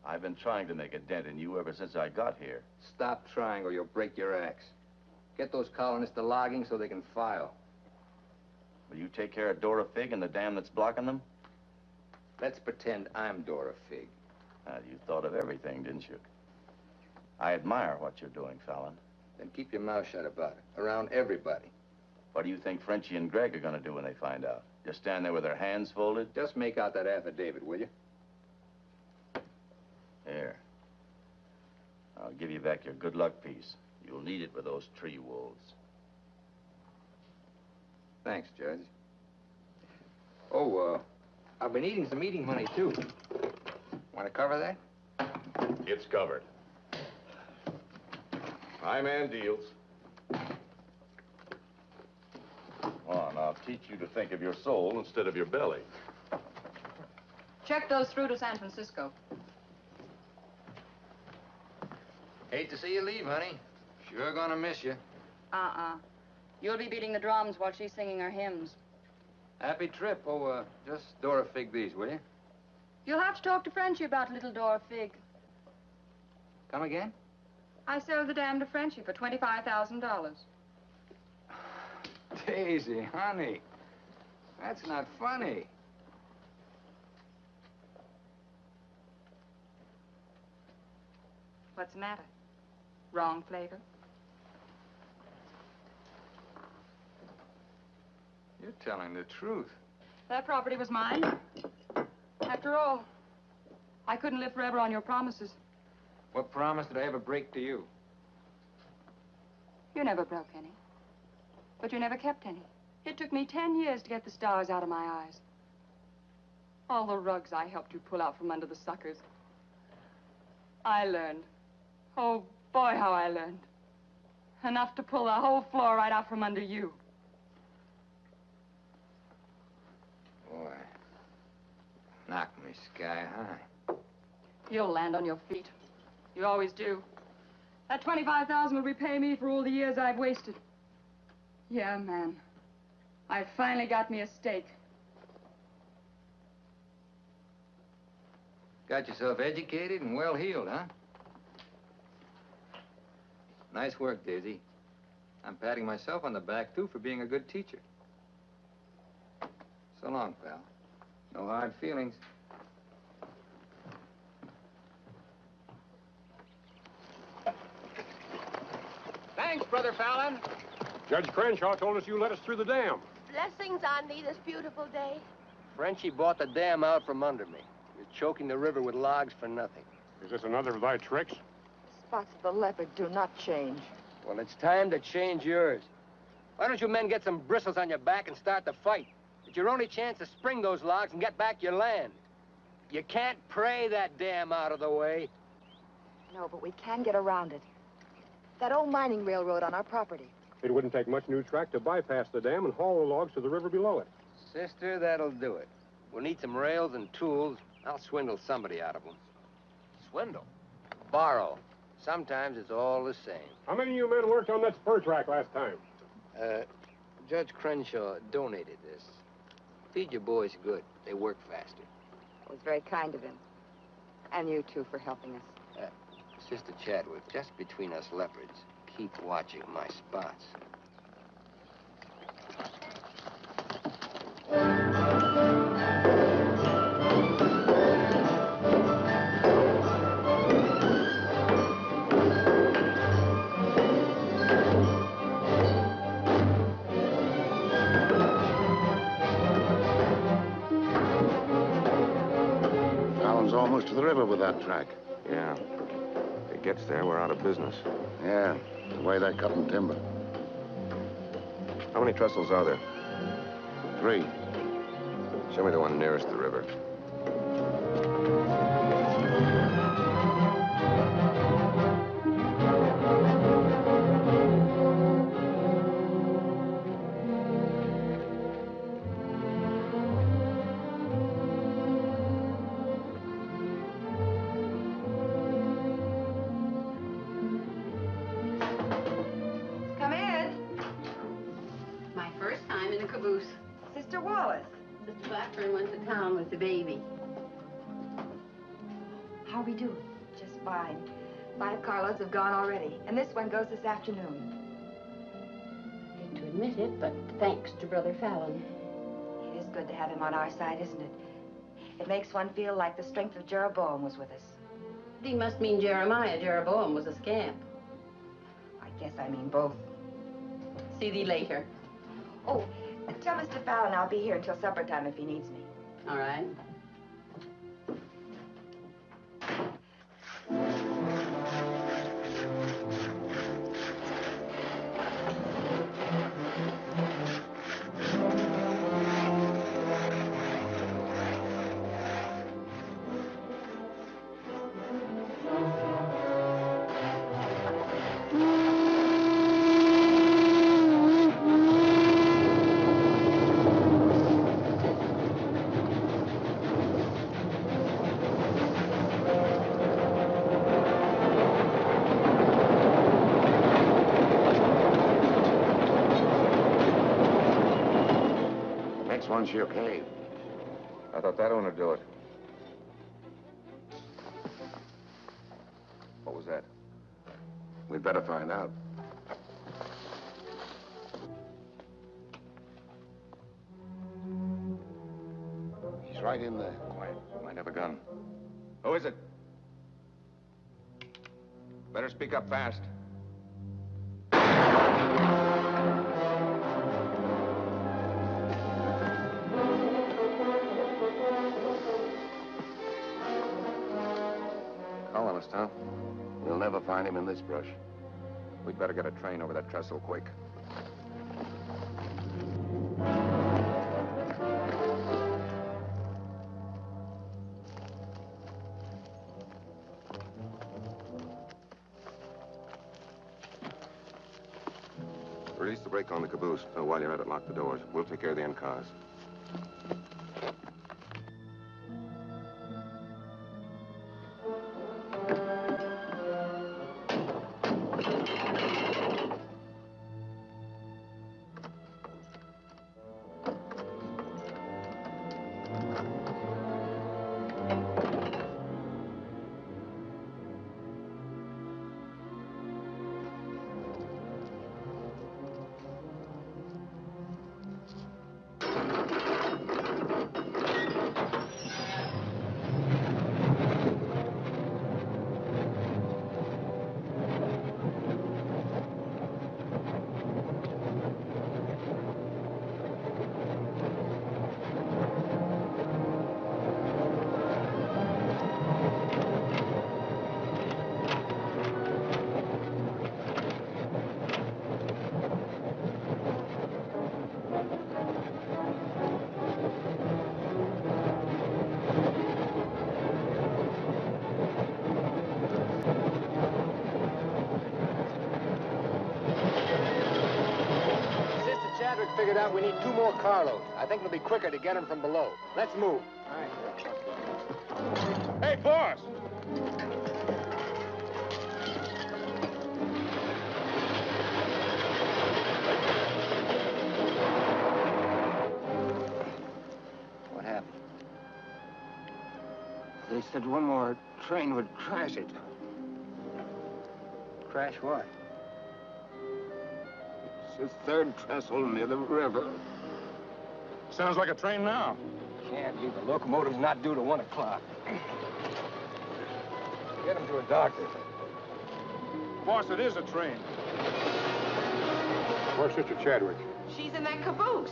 I've been trying to make a dent in you ever since I got here. Stop trying or you'll break your axe. Get those colonists to logging so they can file. Will you take care of Dora Fig and the dam that's blocking them? Let's pretend I'm Dora Fig. You thought of everything, didn't you? I admire what you're doing, Fallon. Then keep your mouth shut about it, around everybody. What do you think Frenchy and Gregg are going to do when they find out? Just stand there with their hands folded? Just make out that affidavit, will you? Here. I'll give you back your good luck piece. You'll need it with those tree wolves. Thanks, Judge. Oh, I've been eating some eating money, too. Want to cover that? It's covered. My man deals. On, I'll teach you to think of your soul instead of your belly. Check those through to San Francisco. Hate to see you leave, honey. Sure gonna miss you. You'll be beating the drums while she's singing her hymns. Happy trip. Oh, just Dora Fig these, will you? You'll have to talk to Frenchy about little Dora Fig. Come again? I sold the dam to Frenchy for $25,000. Daisy, honey. That's not funny. What's the matter? Wrong flavor? You're telling the truth. That property was mine. After all, I couldn't live forever on your promises. What promise did I ever break to you? You never broke any. But you never kept any. It took me 10 years to get the stars out of my eyes. All the rugs I helped you pull out from under the suckers. I learned. Oh, boy, how I learned. Enough to pull the whole floor right out from under you. Boy, knock me sky high. You'll land on your feet. You always do. That $25,000 will repay me for all the years I've wasted. Yeah, man. I finally got me a stake. Got yourself educated and well-heeled, huh? Nice work, Daisy. I'm patting myself on the back, too, for being a good teacher. So long, pal. No hard feelings. Thanks, Brother Fallon. Judge Crenshaw told us you let us through the dam. Blessings on thee this beautiful day. Frenchy bought the dam out from under me. You're choking the river with logs for nothing. Is this another of thy tricks? Spots of the leopard do not change. Well, it's time to change yours. Why don't you men get some bristles on your back and start the fight? It's your only chance to spring those logs and get back your land. You can't pray that dam out of the way. No, but we can get around it. That old mining railroad on our property. It wouldn't take much new track to bypass the dam and haul the logs to the river below it. Sister, that'll do it. We'll need some rails and tools. I'll swindle somebody out of them. Swindle? Borrow. Sometimes it's all the same. How many of you men worked on that spur track last time? Judge Crenshaw donated this. Feed your boys good. They work faster. It was very kind of him. And you, too, for helping us. Sister Chadwick, just between us leopards, keep watching my spots. Fallon's almost to the river with that track. Yeah. If it gets there, we're out of business. Yeah, the way they're cutting timber. How many trestles are there? 3. Show me the one nearest the river. Come in. My first time in a caboose. Sister Wallace. Sister Blackburn went to town with the baby. How are we doing? Just fine. 5 carloads have gone already, and this one goes this afternoon. Hate to admit it, but thanks to Brother Fallon. It is good to have him on our side, isn't it? It makes one feel like the strength of Jeroboam was with us. Thee must mean Jeremiah. Jeroboam was a scamp. I guess I mean both. See thee later. Oh, tell Mr. Fallon I'll be here until supper time if he needs me. All right. Next one's your cave. I thought that one would do it. What was that? We'd better find out. He's right in there. Quiet. Might have a gun. Who is it? Better speak up fast. Colonist, huh? We'll never find him in this brush. We'd better get a train over that trestle quick. Release the brake on the caboose. While you're at it, lock the doors. We'll take care of the end cars. figured out we need 2 more carloads. I think it'll be quicker to get them from below. Let's move. Hey, boss! What happened? They said one more train would crash it. Crash what? It's the 3rd trestle near the river. Sounds like a train now. Can't be. The locomotive's not due to 1 o'clock. Get him to a doctor. Boss, it is a train. Where's Sister Chadwick? She's in that caboose.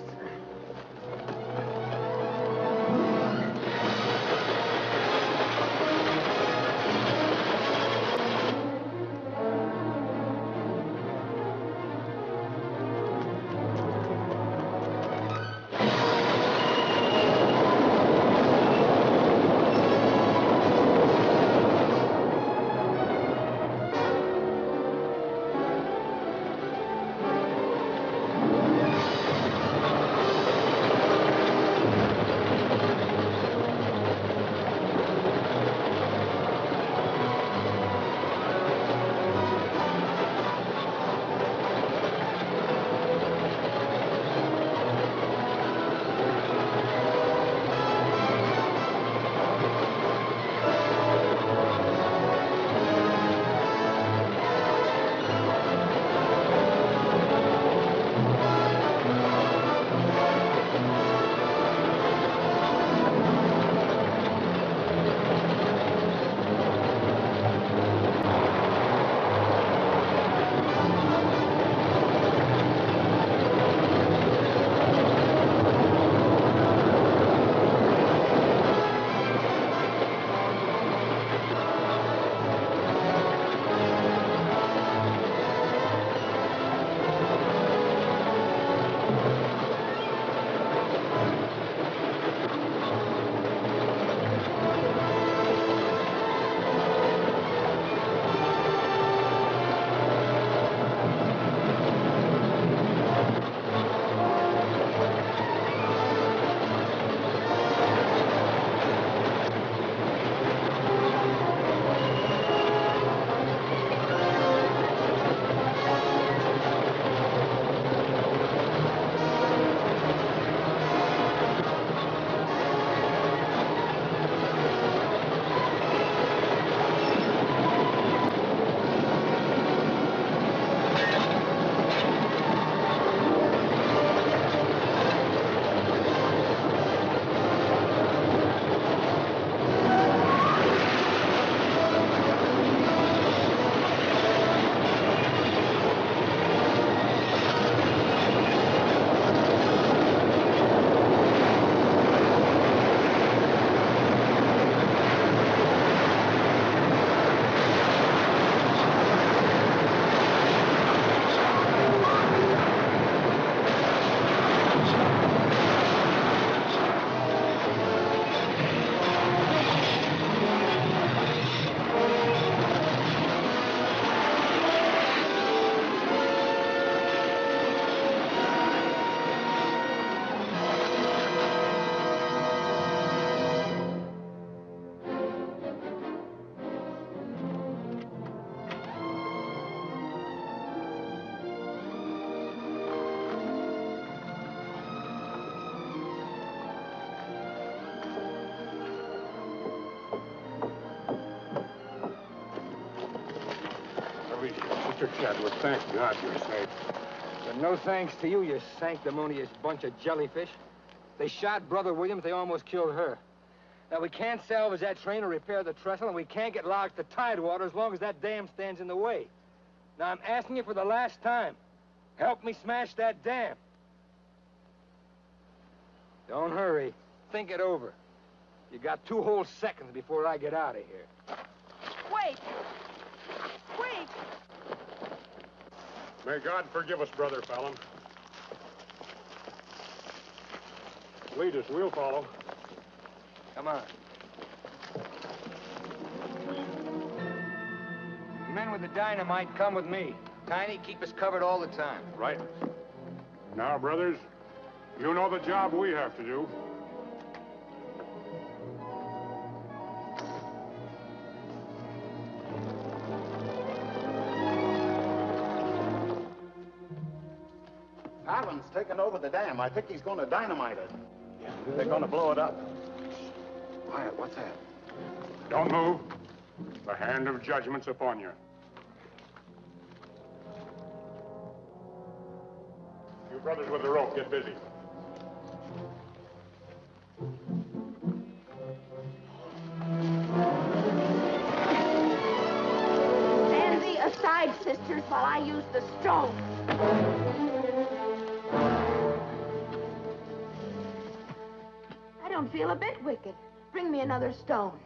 Mr. Chadwick, thank God you're safe. But no thanks to you, you sanctimonious bunch of jellyfish. They shot Brother Williams, they almost killed her. Now, we can't salvage that train or repair the trestle, and we can't get locked to Tidewater as long as that dam stands in the way. Now, I'm asking you for the last time. Help me smash that dam. Don't hurry. Think it over. You got 2 whole seconds before I get out of here. Wait! Wait! May God forgive us, Brother Fallon. Lead us, we'll follow. Come on. Men with the dynamite, come with me. Tiny, keep us covered all the time. Right. Now, brothers, You know the job we have to do. Fallon's taken over the dam. I think he's going to dynamite it. Yeah, they're going to blow it up. Quiet, what's that? Don't move. The hand of judgment's upon you. You brothers with the rope, get busy. Stand thee aside, sisters, while I use the stone. I don't feel a bit wicked. Bring me another stone.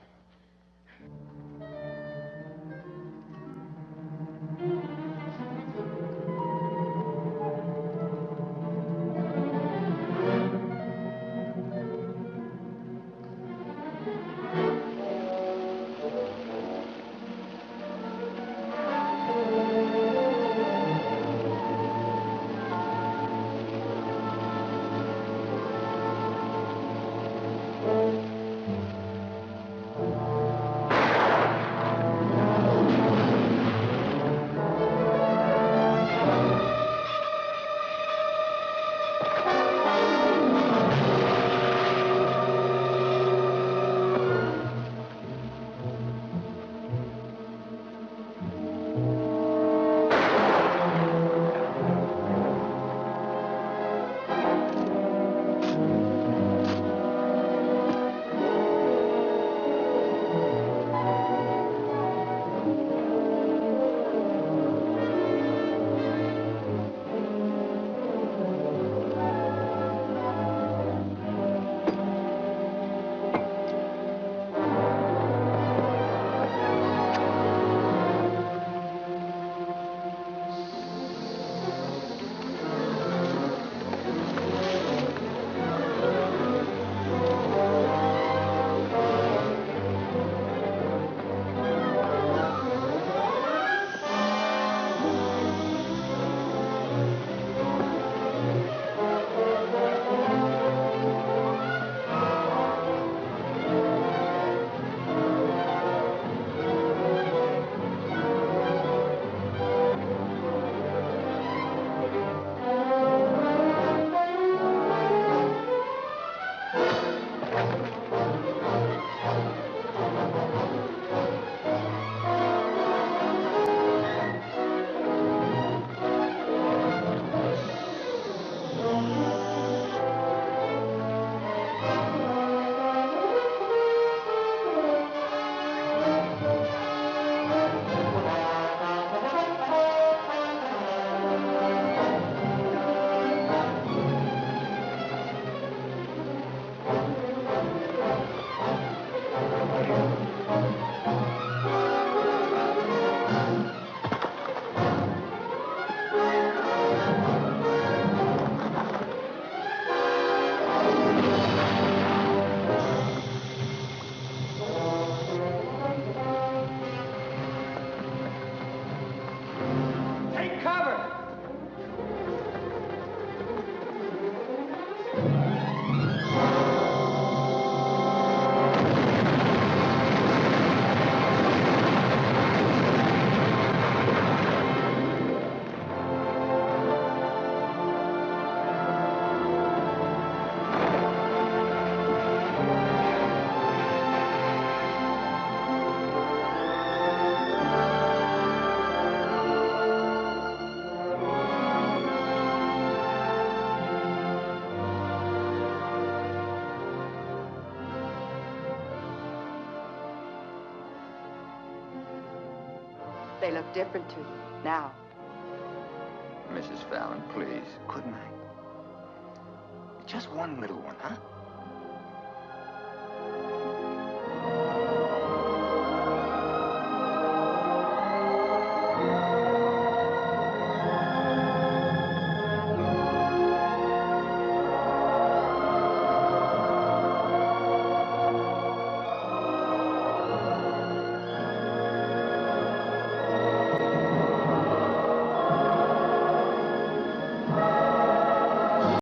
They look different to you now. Mrs. Fallon, please, couldn't I? Just one little one, huh?